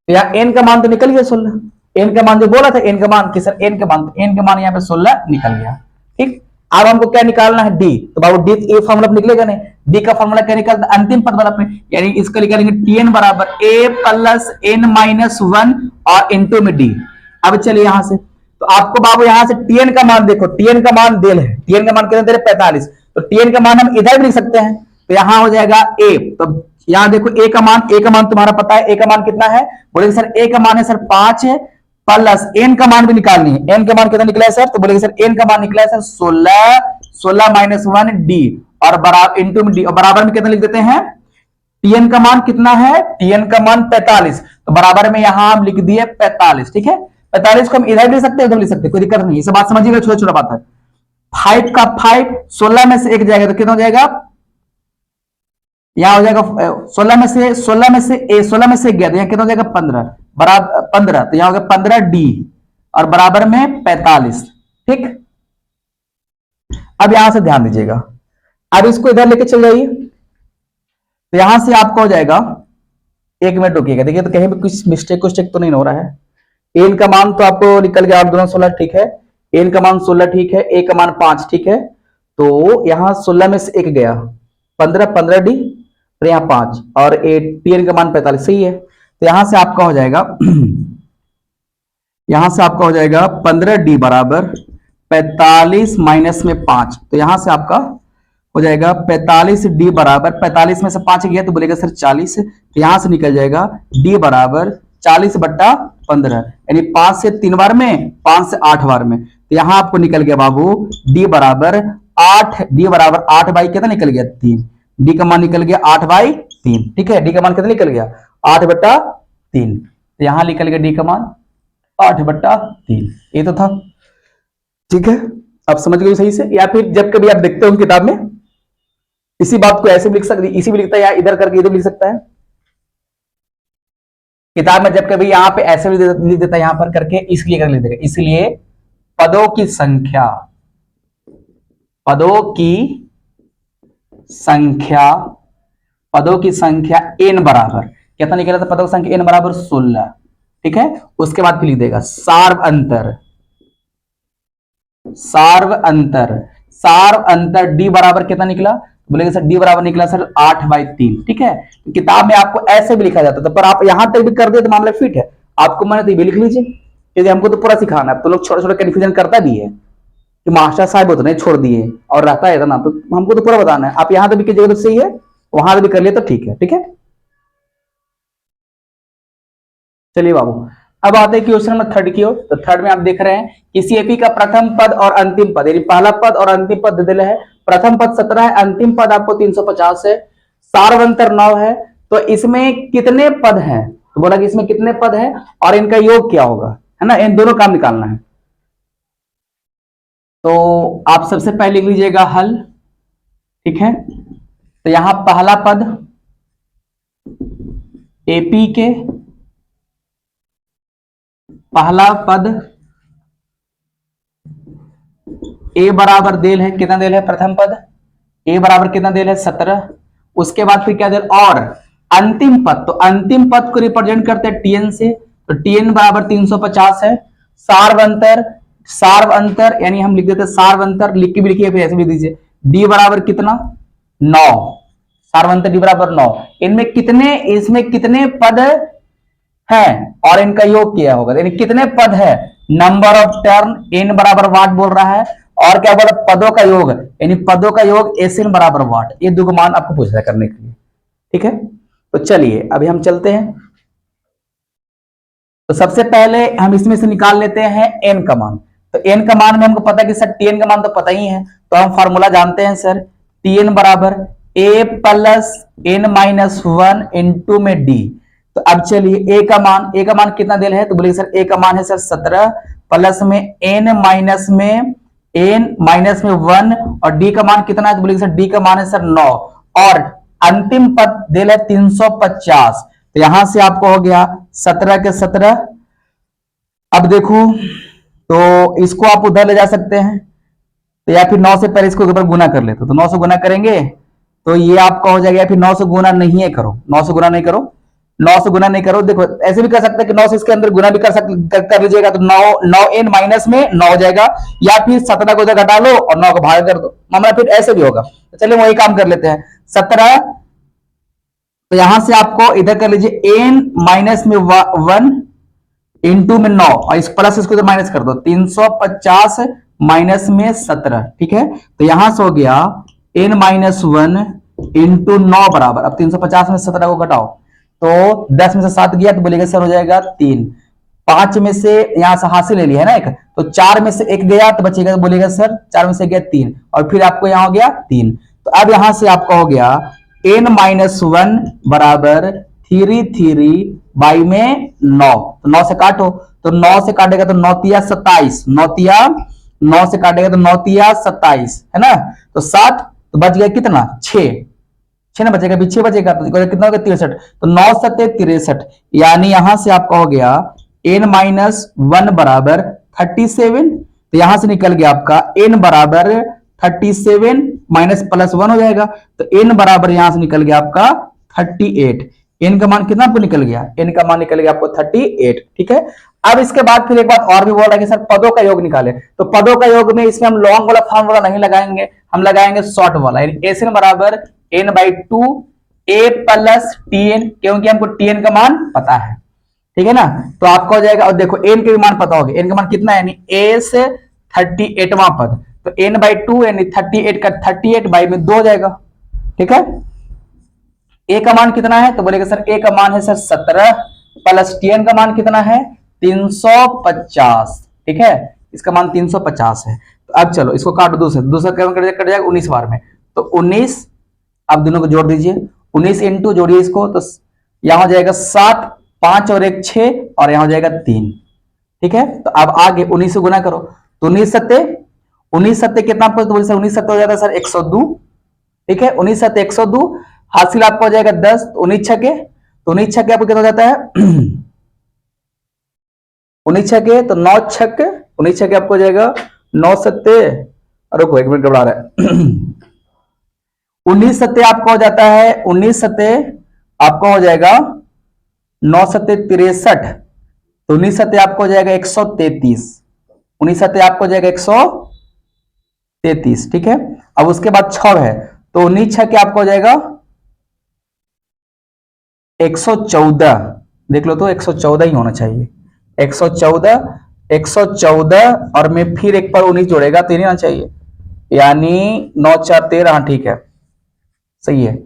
या एन का मान तो निकल गया 16, एन का मान जो बोला था, एन का मान कि सर एन का मान यहां पे 16 निकल गया, ठीक। अब हमको क्या निकालना है डी, तो बाबू डी ए फॉर्मूला निकलेगा नहीं, डी का फॉर्मूला क्या निकलता है अंतिम पद वाला पे, यानी इसका निकालेंगे टीएन बराबर ए प्लस एन माइनस 1 और इंटू में डी। अब चलिए यहां से, तो आपको बाबू यहां से टीएन का मान देखो, टीएन का मान दिल है, टीएन का मान कितना दे रहे 45, तो टीएन का मान हम इधर भी लिख सकते हैं, तो यहां हो जाएगा ए, तो यहां देखो ए का मान तुम्हारा पता है, ए का मान कितना है, बोलेंगे सर ए का मान है सर 5 है, प्लस एन का मान भी निकालनी है, एन का मान कितना निकला है सर, तो बोलेंगे सर एन का मान निकला है सर 16 माइनस 1 डी, और बराबर इंटू में डी, और बराबर में कितना लिख देते हैं, टीएन का मान कितना है, टीएन का मान 45, तो बराबर में यहां हम लिख दिए 45, ठीक है। 45 को हम इधर भी लिख सकते हैं, उधर लिख सकते हैं, कोई दिक्कत नहीं, इसे बात समझिएगा, छोटा छोटा बात है। 5 का 5 16 में से 1 जाएगा तो कितना हो जाएगा, यहां हो जाएगा 16 में से 1 गया तो यहां कितना हो जाएगा 15 बराबर 15, तो यहां हो गया 15 डी और बराबर में 45, ठीक। अब यहां से ध्यान दीजिएगा, अब इसको इधर लेके चल जाइए, तो यहां से आपका हो जाएगा, एक मिनट रुकिएगा, देखिए तो कहीं भी कुछ मिस्टेक तो नहीं हो रहा है। एन का मान तो आपको निकल गया 8 दूना 16, ठीक है। एन का मान 16 ठीक है, ए का मान 5 ठीक है। तो यहां 16 में से एक गया 15, 15 डी, और यहां 5, और टीएन का मान 45, सही है। तो यहां से आपका हो जाएगा यहां से आपका हो जाएगा 15 डी बराबर 45 माइनस में 5, तो यहां से आपका हो जाएगा 45 डी बराबर 45 में से 5 गया तो बोलेगा सर 40, तो यहां से निकल जाएगा डी बराबर 40/15, यानी 5 से 3 बार में, 5 से 8 बार में, तो यहां आपको निकल गया बाबू डी बराबर 8, डी बराबर 8 बाई कितना निकल गया 3, डी का मान निकल गया 8/3, ठीक है। डी का मान कितना निकल गया 8/3, तो यहां निकल गया डी का मान 8/3, ये तो था, ठीक है। आप समझ गए सही से। या फिर जब कभी आप देखते हो किताब में इसी बात को ऐसे भी लिख सकते, इसी भी लिखता है, या इधर करके इधर लिख सकता है। किताब में जब कभी यहां पे ऐसे भी लिख देता है, यहां पर करके इसलिए कर लिख देगा, इसलिए पदों की संख्या, पदों की संख्या, पदों की संख्या n बराबर कितना निकला था, पदों की संख्या n बराबर 16, ठीक है। उसके बाद फिर लिख देगा सार्व अंतर, सार्व अंतर, सार्व अंतर डी बराबर कितना निकला, बोलेगा सर डी बराबर निकला सर 8/3, ठीक है। तो किताब में आपको ऐसे भी लिखा जाता था, पर आप यहां तक भी कर दिए तो मामला फिट है। आपको मैंने तो ये भी लिख लीजिए, क्योंकि हमको तो पूरा सिखाना है। तो लोग छोटे छोटे कंफ्यूजन करता भी है कि मास्टर साहब उतने छोड़ दिए और रहता है ना, तो हमको तो पूरा बताना है। आप यहां तक भी कीजिएगा तो सही है, वहां तक भी कर लिए तो ठीक है, ठीक है। चलिए बाबू, अब आते हैं क्वेश्चन नंबर 3 की ओर। तो 3 में आप देख रहे हैं किसी एपी का प्रथम पद और अंतिम पद, यानी पहला पद और अंतिम पद दे दिले है। प्रथम पद 17 है, अंतिम पद आपको 350 है, सार्वंतर 9 है। तो इसमें कितने पद हैं, तो बोला कि इसमें कितने पद हैं और इनका योग क्या होगा, है ना, इन दोनों काम निकालना है। तो आप सबसे पहले लिख लीजिएगा हल, ठीक है। तो यहां पहला पद एपी के, पहला पद ए बराबर देल है, कितना देल है प्रथम पद, ए बराबर कितना देल है 17। उसके बाद फिर क्या देल, और अंतिम पद, तो अंतिम पद को रिप्रेजेंट करते हैं टीएन से, तो टीएन बराबर 350 है। सार्वंतर, सार्वंतर यानी हम लिख देते हैं सार्वंतर, लिख के भी लिखिए फिर ऐसे भी दीजिए, डी बराबर कितना 9, सार्वंतर डी बराबर 9। इनमें कितने, इसमें कितने पद है और इनका योग किया होगा, यानी कितने पद है, नंबर ऑफ टर्न, एन बराबर वाट बोल रहा है, और क्या बोला पदों का योग, यानी पदों का योग एसएन बराबर वाट। ये दो मान आपको पूछ रहा करने के लिए, ठीक है। तो चलिए अभी हम चलते हैं। तो सबसे पहले हम इसमें से निकाल लेते हैं एन का मान। तो एन का मान में हमको पता है कि सर टीएन का मान तो पता ही है, तो हम फॉर्मूला जानते हैं सर, टीएन बराबर ए प्लस एन माइनस 1 इंटू में डी। तो अब चलिए ए का मान, ए का मान कितना दिल है, तो बोलिए सर ए का मान है सर 17 प्लस में एन माइनस में 1 और डी का मान कितना है, तो बोलिए सर डी का मान है सर 9, और अंतिम पद दिल है 350। तो यहां से आपको हो गया 17 के 17। अब देखो तो इसको आप उधर ले जा सकते हैं, तो या फिर 9 से पहले इसको ऊपर गुना कर लेते, तो 9 से गुना करेंगे तो ये आपका हो जाएगा, फिर 9 से गुना नहीं है करो, 9 से गुना नहीं करो, 9 से गुना नहीं करो। देखो ऐसे भी कर सकते हैं कि 9 से इसके अंदर गुना भी कर लीजिएगा, तो 9 एन माइनस में 9 हो जाएगा, या फिर 17 को उधर घटा लो और 9 को भाग कर दो, मामला फिर ऐसे भी होगा। तो चलिए वही काम कर लेते हैं, 17, तो यहां से आपको इधर कर लीजिए एन माइनस में 1 इंटू में 9, और इस प्लस इसको इधर माइनस कर दो, 350 माइनस में 17, ठीक है। तो यहां से हो गया एन माइनस 1 इंटू 9 बराबर, अब 350 में 17 को घटाओ तो 10 में से 7 गया, तो बोलेगा सर हो जाएगा 3, 5 में से यहां से हासिल ले लिया है ना एक, तो 4 में से 1 गया तो बचेगा, तो बोलेगा सर 4 में से गया 3, और फिर आपको यहां हो गया 3। तो अब यहां से आपका हो गया एन माइनस 1 बराबर 3 बाई में 9, तो 9 से काटो, तो 9 से काटेगा तो 9 तिया 27, 9 से काटेगा तो 9 तिया 27 है ना, तो 7, तो बच गया कितना 6 ना बचेगा, 6 बचेगा, तो कितना हो गया 63, तो 9 7 63, यानी यहां से आपका हो गया n माइनस 1 बराबर 37। तो यहां से निकल गया आपका n बराबर 37 माइनस प्लस 1 हो जाएगा, तो n बराबर यहां से निकल गया आपका 38। n का मान कितना आपको निकल गया, n का मान निकल गया आपको 38। ठीक है, अब इसके बाद फिर एक बात और भी बोल रहा है कि सर पदों का योग निकाले, तो पदों का योग में इसमें हम लॉन्ग वाला फॉर्मूला नहीं लगाएंगे, हम लगाएंगे शॉर्ट वाला, एन बराबर n/2 a प्लस टीएन, क्योंकि हमको टीएन का मान पता है। ठीक है ना, तो आपका हो जाएगा, और देखो एन के भी मान पता होगा, एन का मान कितना है, यानी एस 38वां पद, तो n/2 यानी 38 का 38 बाई में 2 हो जाएगा। ठीक है, ए का मान कितना है, तो बोलेगा सर ए का मान है सर 17 प्लस टीएन का मान कितना है 350। ठीक है, इसका मान 350 है। तो अब चलो इसको काटो, दूसरा कट जाएगा 19 बार में, तो 19, अब दोनों को जोड़ दीजिए, 19 इंटू जोड़िए इसको, तो यहां हो जाएगा 7, 5 और 1 6, और यहां हो जाएगा 3। ठीक है, तो अब आगे 19 से गुना करो, तो 19 सत्ते कितना आपको, तो बोलिए सर 19 सत्ते हो जाता है सर 102। ठीक है, 19 सत्ते 102, हासिल आपको हो जाएगा 10, 19 छके, तो 19 छके आपको कितना हो जाता है 19 छके, तो 9 छके, 19 छके आपको हो जाएगा 9 सत्ते, अरे रुको 1 मिनट घबरा रहा है 19 सत्ते आपका हो जाता है, 19 सत्ते आपका हो जाएगा 9 सत्ते 63, तो 19 सत्ते आपको हो जाएगा 133, 19 सत्ते आपको हो जाएगा 133। ठीक है, अब उसके बाद 6 है, तो 19 छके आपको हो जाएगा 114, देख लो तो 114 ही होना चाहिए, 114, 114 और में फिर एक पर 19 जोड़ेगा तो नहीं आना चाहिए, यानी 9 4 13, हाँ ठीक है सही है। तो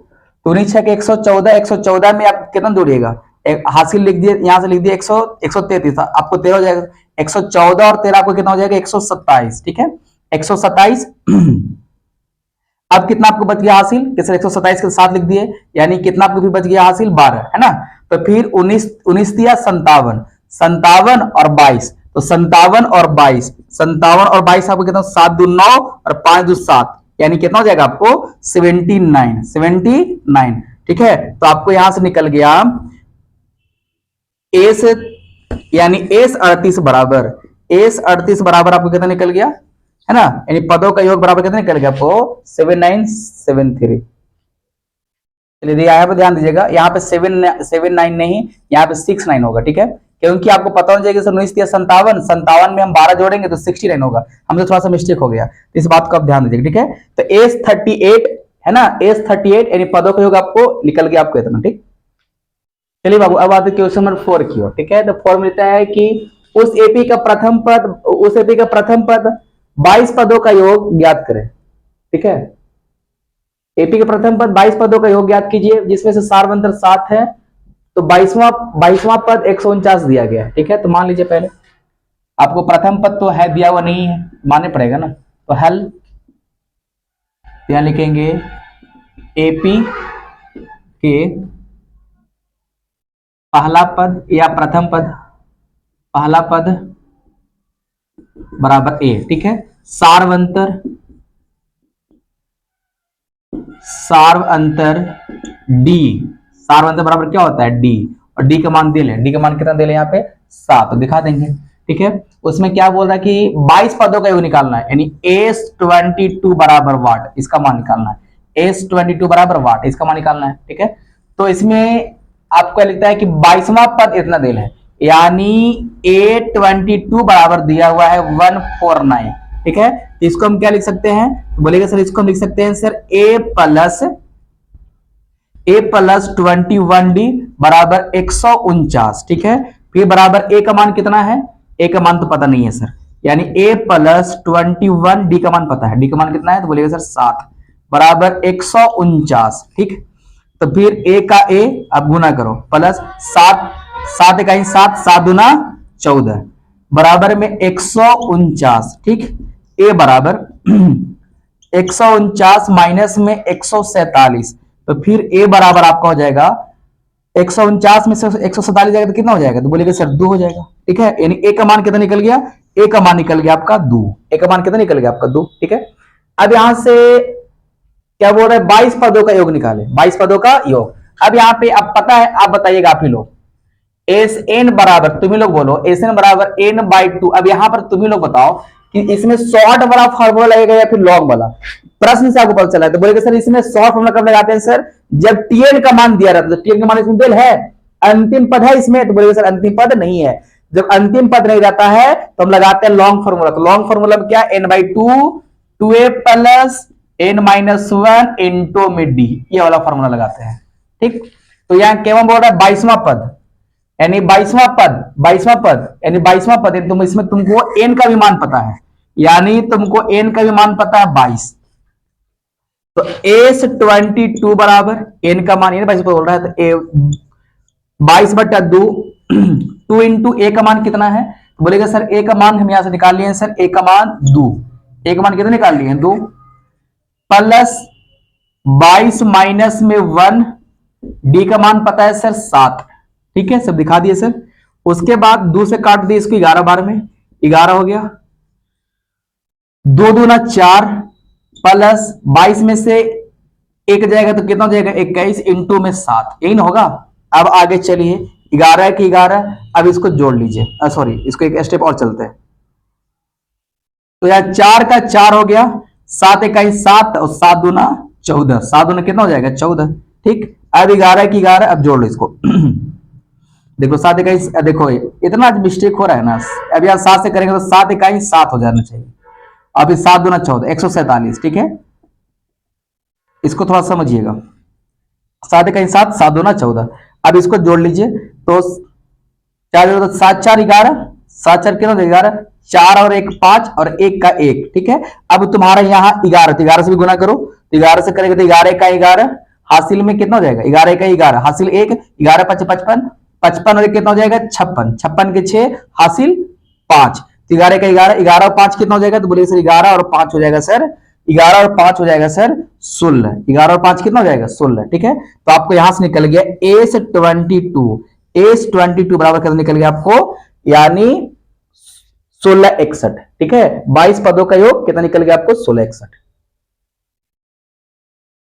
19 छके 114, 114 में आप कितना जोड़िएगा, हासिल लिख दिए, यहां से लिख दिए 133, आपको 13 हो जाएगा, 114 और 13 आपको कितना हो जाएगा 127। ठीक है, 127 अब कितना आपको बच गया हासिल, कि सर 127 के साथ लिख दिए, यानी कितना आपको भी बच गया हासिल 12, है ना। तो फिर 19 दिया 57, 57 और 22, तो 57 और 22, 57 और 22 आपको कितना 7 2 9 और 5 2 7, यानी कितना हो जाएगा आपको 79, 79। ठीक है, तो आपको यहां से निकल गया एस, यानी एस 38 बराबर, एस 38 बराबर आपको कितना निकल गया, है ना, यानी पदों का योग बराबर कितना निकल गया आपको 7973। चलिए यहाँ पे ध्यान दीजिएगा, यहाँ पे 79 नहीं, यहाँ पे 69 होगा। ठीक है, क्योंकि आपको पता होना चाहिए कि सर 19 57, 57 में हम 12 जोड़ेंगे तो 69 होगा, हमसे थोड़ा सा मिस्टेक हो गया, तो इस बात को आप ध्यान दीजिएगा। ठीक है, तो एस 38 है ना, एस 38 यानी पदों का योग आपको निकल गया आपको इतना। ठीक, चलिए बाबू अब आते क्वेश्चन नंबर 4 की ओर। ठीक है, तो 4 मिलता है कि उस एपी का प्रथम पद 22 पदों का योग ज्ञात करें। ठीक है, एपी के प्रथम पद 22 पदों का योग ज्ञात कीजिए, जिसमें से सारवंतर 7 है, तो 22वां पद 149 दिया गया है। ठीक है, तो मान लीजिए पहले आपको प्रथम पद तो है दिया हुआ नहीं है, मानने पड़ेगा ना, तो हल यहां लिखेंगे एपी के पहला पद या प्रथम पद, पहला पद बराबर ए। ठीक है, सार्वंतर डी, सार्वंतर बराबर क्या होता है डी, और डी का मान दे लें, डी का मान कितना दे लें यहाँ पे 7, तो दिखा देंगे। ठीक है, उसमें क्या बोल रहा है कि 22 पदों का योग निकालना है, यानी S22 बराबर वाट, इसका मान निकालना है, S22 बराबर वाट, इसका मान निकालना है। ठीक है, तो इसमें आपको लिखता है कि 22वां पद इतना दे लें, यानी A22 बराबर दिया हुआ है 149। ठीक है, तो इसको हम क्या लिख सकते हैं, तो बोलेगा सर इसको हम लिख सकते हैं सर A प्लस 21D बराबर 149। ठीक है, फिर बराबर A का मान कितना है, A का मान तो पता नहीं है सर, यानी A प्लस 21 D का मान पता है, D का मान कितना है, तो बोलेगा सर 7 बराबर 149। ठीक, तो फिर A का A अब गुना करो, प्लस 7 7 इकाई 7, 7 दूना 14 बराबर में 149। ठीक, A बराबर 149 माइनस में 147, तो फिर A बराबर आपका हो जाएगा 149 में से 147 जाएगा तो कितना हो जाएगा, तो बोलेगा सर 2 हो जाएगा। ठीक है, यानी A का मान कितना निकल गया, A का मान निकल गया आपका 2, A का मान कितना निकल गया आपका 2। ठीक है, अब यहां से क्या बोल रहा है 22 पदों का योग निकाले, 22 पदों का योग। अब यहाँ पे अब पता है, आप बताइएगा आप ही लोग, एस एन बराबर, तुम ही लोग बोलो एस एन बराबर n/2। अब यहां पर तुम ही लोग बताओ कि इसमें शॉर्ट वाला फॉर्मूला लगेगा या फिर लॉन्ग वाला, प्रश्न से आपको पता चला है। तो बोलेगा सर इसमें शॉर्ट फॉर्मूला कब लगाते हैं सर, जब टीएन का मान दिया रहता है। तो टीएन का मान इसमें दिल है, अंतिम पद है इसमें, तो बोलेगा सर अंतिम पद नहीं है। जब अंतिम पद नहीं रहता है तो हम लगाते हैं लॉन्ग फॉर्मूला। तो लॉन्ग फॉर्मूला में क्या, n/2 2a plus n-1 into में डी, ये वाला फॉर्मूला लगाते हैं। ठीक, तो यहां केवल बोल रहा है 22वां पद, यानी 22वां पद यानी 22वां पद, तुम इसमें तुमको n का भी मान पता है, यानी तुमको n का भी मान पता है 22। तो S22 बराबर n का मान 22 बोल रहा है, तो 22/2 2 इंटू ए का मान कितना है, तो बोलेगा सर ए का मान हम यहां से निकाल लिए हैं सर, ए का मान 2, ए का मान कितना निकाल लिए हैं 2, प्लस 22 माइनस में 1, डी का मान पता है सर 7। ठीक है, सब दिखा दिए सर। उसके बाद 2 से काट दिए इसको, 11 बार में 11 हो गया, 2 दूना 4 प्लस 22 में से 1 जाएगा तो कितना हो जाएगा 21 इंटू में 7, यही ना होगा। अब आगे चलिए 11 की 11, अब इसको जोड़ लीजिए, सॉरी इसको एक स्टेप और चलते हैं। तो यार 4 का 4 हो गया, 7 21 7 और 7 दूना 14, 7 दूना कितना हो जाएगा 14। ठीक, अब 11 की 11, अब जोड़ लो इसको देखो 7 21, देखो इतना मिस्टेक हो रहा है ना, अब यहाँ 7 से करेंगे तो 7 21 7 हो जाना चाहिए, अब 7 दूना 14 147। ठीक है, इसको थोड़ा समझिएगा, 7 21 7 7 दूना 14, अब इसको जोड़ लीजिए तो 4 7 4 11, 7 4 कितना 11, 4 और 1 5 और 1 का 1। ठीक है, अब तुम्हारा यहाँ 11, तो 11 से भी गुना करो, तो 11 से करेंगे तो 11 का 11, हासिल में कितना हो जाएगा 11 का 11, हासिल 1, 11 5 55, 55 और 1 कितना हो जाएगा 56, 56 के 6 हासिल 5, तो 11 का 11, 11 और 5 कितना हो जाएगा, तो बोलिए सर 11 और 5 हो जाएगा सर, 11 और 5 हो जाएगा सर 16, 11 और 5 कितना हो जाएगा 16। ठीक है, तो आपको यहां से निकल गया S22 बराबर कितना निकल गया आपको, यानी 16 61। ठीक है, 22 पदों का योग कितना निकल गया आपको 16 61।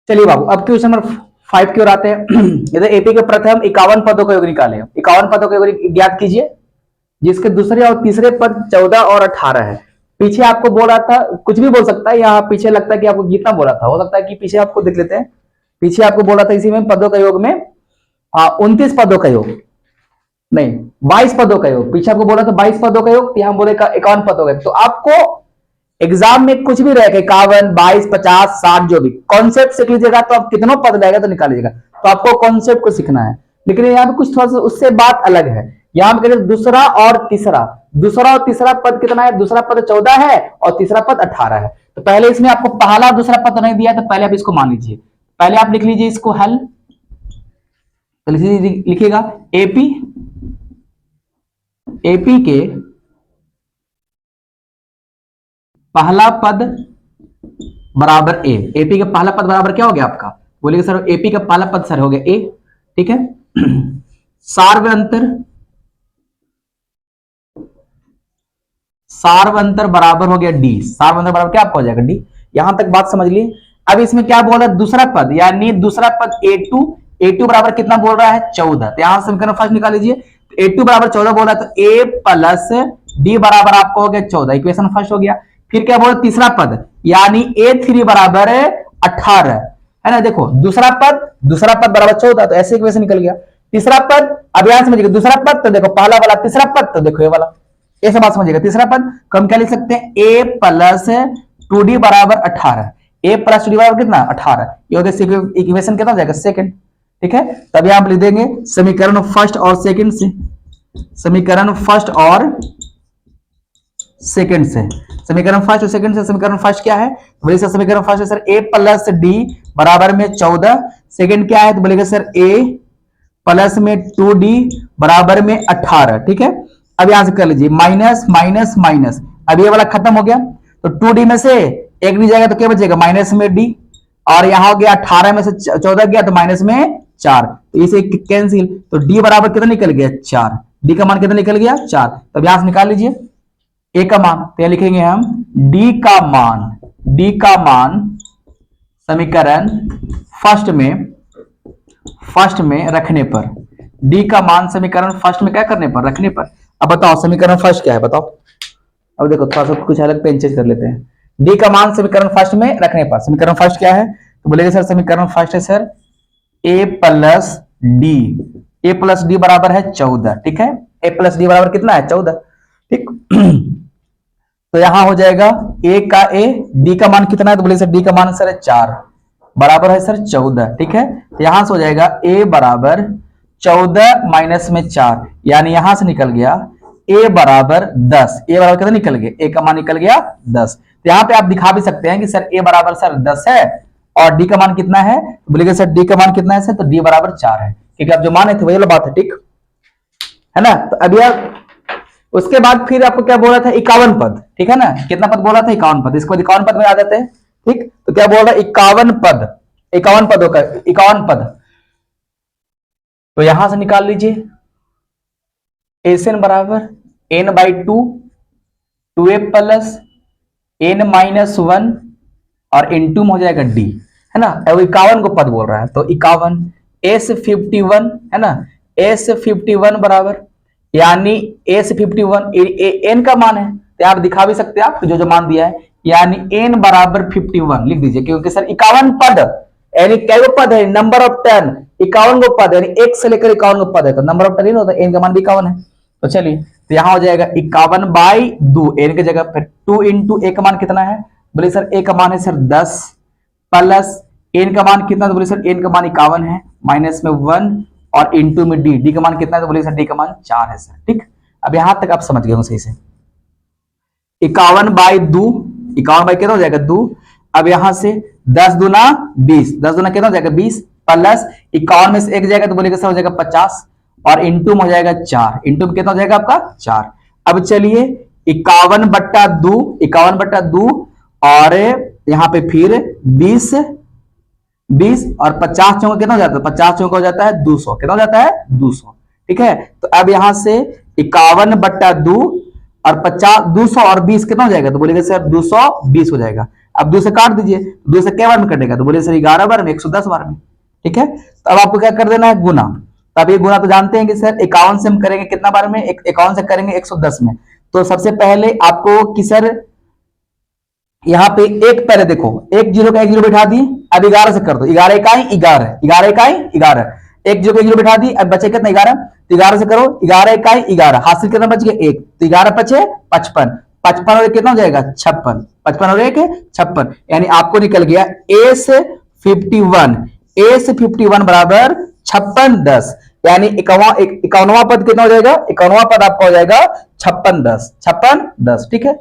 चलिए बाबू अब क्वेश्चन नंबर 5 की ओर आते हैं। इधर एपी के प्रथम 51 पदों का योग निकाले, 51 पदों का योग ज्ञात कीजिए, जिसके दूसरे और तीसरे पद 14 और 18 है। पीछे आपको बोल रहा था, कुछ भी बोल सकता है, यहाँ पीछे लगता है कि आपको कितना बोला था, हो सकता है कि पीछे आपको देख लेते हैं, पीछे आपको बोला था इसी में पदों का योग में 29 पदों का योग, नहीं 22 पदों का योग, पीछे आपको बोला था 22 पदों का योग, यहाँ बोलेगा 51 पदों का। तो आपको एग्जाम में कुछ भी रहेगा 51 22 50 60 जो भी कॉन्सेप्ट सीख लीजिएगा, तो आप कितनों पद रहेगा तो निकाल लीजिएगा। तो आपको कॉन्सेप्ट को सीखना है, लेकिन यहाँ पे कुछ थोड़ा सा उससे बात अलग है। यहाँ पे दूसरा और तीसरा पद कितना है, दूसरा पद 14 है और तीसरा पद 18 है। तो पहले इसमें आपको पहला और दूसरा पद नहीं दिया, तो पहले आप इसको मान लीजिए, पहले आप लिख लीजिए इसको हल, तो लिखिएगा एपी के पहला पद बराबर ए, एपी का पहला पद बराबर क्या हो गया आपका, बोलिएगा सर एपी का पहला पद सर हो गया ए। ठीक है, सार्वंतर बराबर हो गया डी, सार्वंतर बराबर क्या आपको हो जाएगा डी। यहां तक बात समझ लिए। अब इसमें क्या बोल रहा है दूसरा पद, यानी दूसरा पद A2 बराबर कितना बोल रहा है 14, तो यहां समीकरण फर्स्ट निकाल लीजिए। A2 बराबर 14 बोल रहा है, तो A प्लस डी बराबर आपको हो गया 14, इक्वेशन फर्स्ट हो गया। फिर क्या बोला तीसरा पद, यानी A3 बराबर 18 है ना, देखो दूसरा पद बराबर 14, तो ऐसे इक्वेशन निकल गया। तीसरा पद, अब यहां समझिएगा दूसरा पद तो देखो पहला वाला, तीसरा पद तो देखो ये वाला, ऐसा बात समझिएगा। तीसरा पद कम क्या लिख सकते हैं, A प्लस 2D बराबर 18, A प्लस 2D बराबर कितना 18, ये हो गया इक्वेशन कितना हो जाएगा सेकंड। ठीक है, तब यहां आप लिख देंगे समीकरण फर्स्ट और सेकंड से, समीकरण फर्स्ट और सेकंड से, समीकरण फर्स्ट और सेकंड से। समीकरण फर्स्ट क्या है, तो बोलिए सर समीकरण फर्स्ट है सर A प्लस डी बराबर में 14, सेकंड क्या है तो बोलेगा सर A प्लस में 2D बराबर में 18। ठीक है, अब यहां से कर लीजिए माइनस माइनस माइनस, अब ये वाला खत्म हो गया, तो 2D में से एक नहीं जाएगा तो क्या बचेगा माइनस में D, और यहां हो गया 18 में से 14 गया तो माइनस में 4, तो इसे कैंसिल, तो D बराबर कितना निकल गया 4, D का मान कितना निकल गया 4। तब यहां से निकाल लीजिए A का मान, तो लिखेंगे हम D का मान समीकरण फर्स्ट में रखने पर, D का मान समीकरण फर्स्ट में क्या करने पर रखने पर। अब बताओ समीकरण फर्स्ट क्या है बताओ, अब देखो थोड़ा सा कुछ अलग पेन चेंज कर लेते हैं। डी का मान समीकरण फर्स्ट में रखने पर, समीकरण फर्स्ट क्या है तो बोलेगा सर समीकरण फर्स्ट है सर ए प्लस डी, ए प्लस डी बराबर है 14, ठीक है। ए प्लस डी बराबर कितना है 14, ठीक। तो यहां हो जाएगा ए का ए, डी का मान कितना है तो बोले सर डी का मान सर है 4, बराबर है सर 14, ठीक है। तो यहां से हो जाएगा ए बराबर 14 माइनस में 4, यानी यहां से निकल गया ए बराबर 10। ए बराबर कितना निकल गया, ए का मान निकल गया 10। तो यहां पे आप दिखा भी सकते हैं कि सर ए बराबर सर 10 है और डी का मान कितना है, तो बोलेगा सर डी का मान कितना है सर, तो डी बराबर 4 है, क्योंकि आप जो माने थे वही वाला बात है, ठीक है ना। तो अभी आप उसके बाद फिर आपको क्या बोला था 51 पद, ठीक है ना। कितना पद बोला था 51 पद, इसको 51 पद में आ जाते हैं, ठीक। तो क्या बोल रहा है 51 पद, 51 पदों का 51 पद। तो यहां से निकाल लीजिए एन बराबर n by 2, 2a plus n minus 1 और इन टू में हो जाएगा डी, है ना। अब 51 को पद बोल रहा है तो 51 S51 है ना, S51 बराबर यानी S51 एन का मान है, तो आप दिखा भी सकते हैं आप जो जो मान दिया है, यानी एन बराबर 51 लिख दीजिए, क्योंकि सर 51 पद यानी कई पद है, नंबर ऑफ 10, 51 को पद यानी 1 से लेकर 51 को पद है, तो नंबर ऑफ 10 ही होता है, एन का मान भी 51 है। तो चलिए तो यहां हो जाएगा 51 बाई 2, एन की जगह फिर 2 इंटू ए का मान कितना है, बोले सर ए का मान है सर 10 प्लस एन का मान कितना, तो बोले सर एन का मान 51 है, माइनस में 1 और इंटू में डी, डी का मान कितना है तो बोले सर डी का मान 4 है सर, ठीक। अब यहां तक आप समझ गए हो सही से। 51 बाई 2, 51 बाई कितना हो जाएगा 2। अब यहां से 10 दूना 20, 10 दूना कितना हो जाएगा 20 प्लस 51 में से एक जाएगा तो बोलेगा सर हो जाएगा 50 और इंटू में हो जाएगा 4, इंटू में कितना हो जाएगा आपका 4। अब चलिए 51 बट्टा 2, 51 बट्टा 2 और यहां पे फिर 20 और 50 चौका कितना हो जाता है, 50 चौका हो जाता है 200, कितना हो जाता है 200, ठीक है। तो अब यहां से 51 बट्टा 2 और 50, 200 और 20 कितना हो जाएगा, तो बोलेगा सर 220 हो जाएगा। अब 2 से काट दीजिए, 2 से क्या बार में कटेगा, तो बोले सर 11 बार में, 110 बार में, ठीक है। तो अब आपको क्या कर देना है गुना, तो अब ये गुना तो जानते हैं कि सर 51 से हम करेंगे कितना बार में, 51 से करेंगे 110 में। तो सबसे पहले आपको कि सर यहां पे एक पहले देखो, एक जीरो का एक जीरो बैठा दी, अब 11 से कर दो, 11 इकाई 11, 11 इकाई 11, एक जीरो का एक जीरो बैठा दी, अब बचे कितना 11, तो 11 से करो 11 इकाई 11, हासिल कितना बच गया 1, तो 11 पचे 55, 55 और 1 कितना हो जाएगा 56, 55 और 1 56, यानी आपको निकल गया S51 बराबर 5610, यानी 51वां पद कितना हो जाएगा, 51वां पद आपका हो जाएगा 5610, 5610, ठीक है।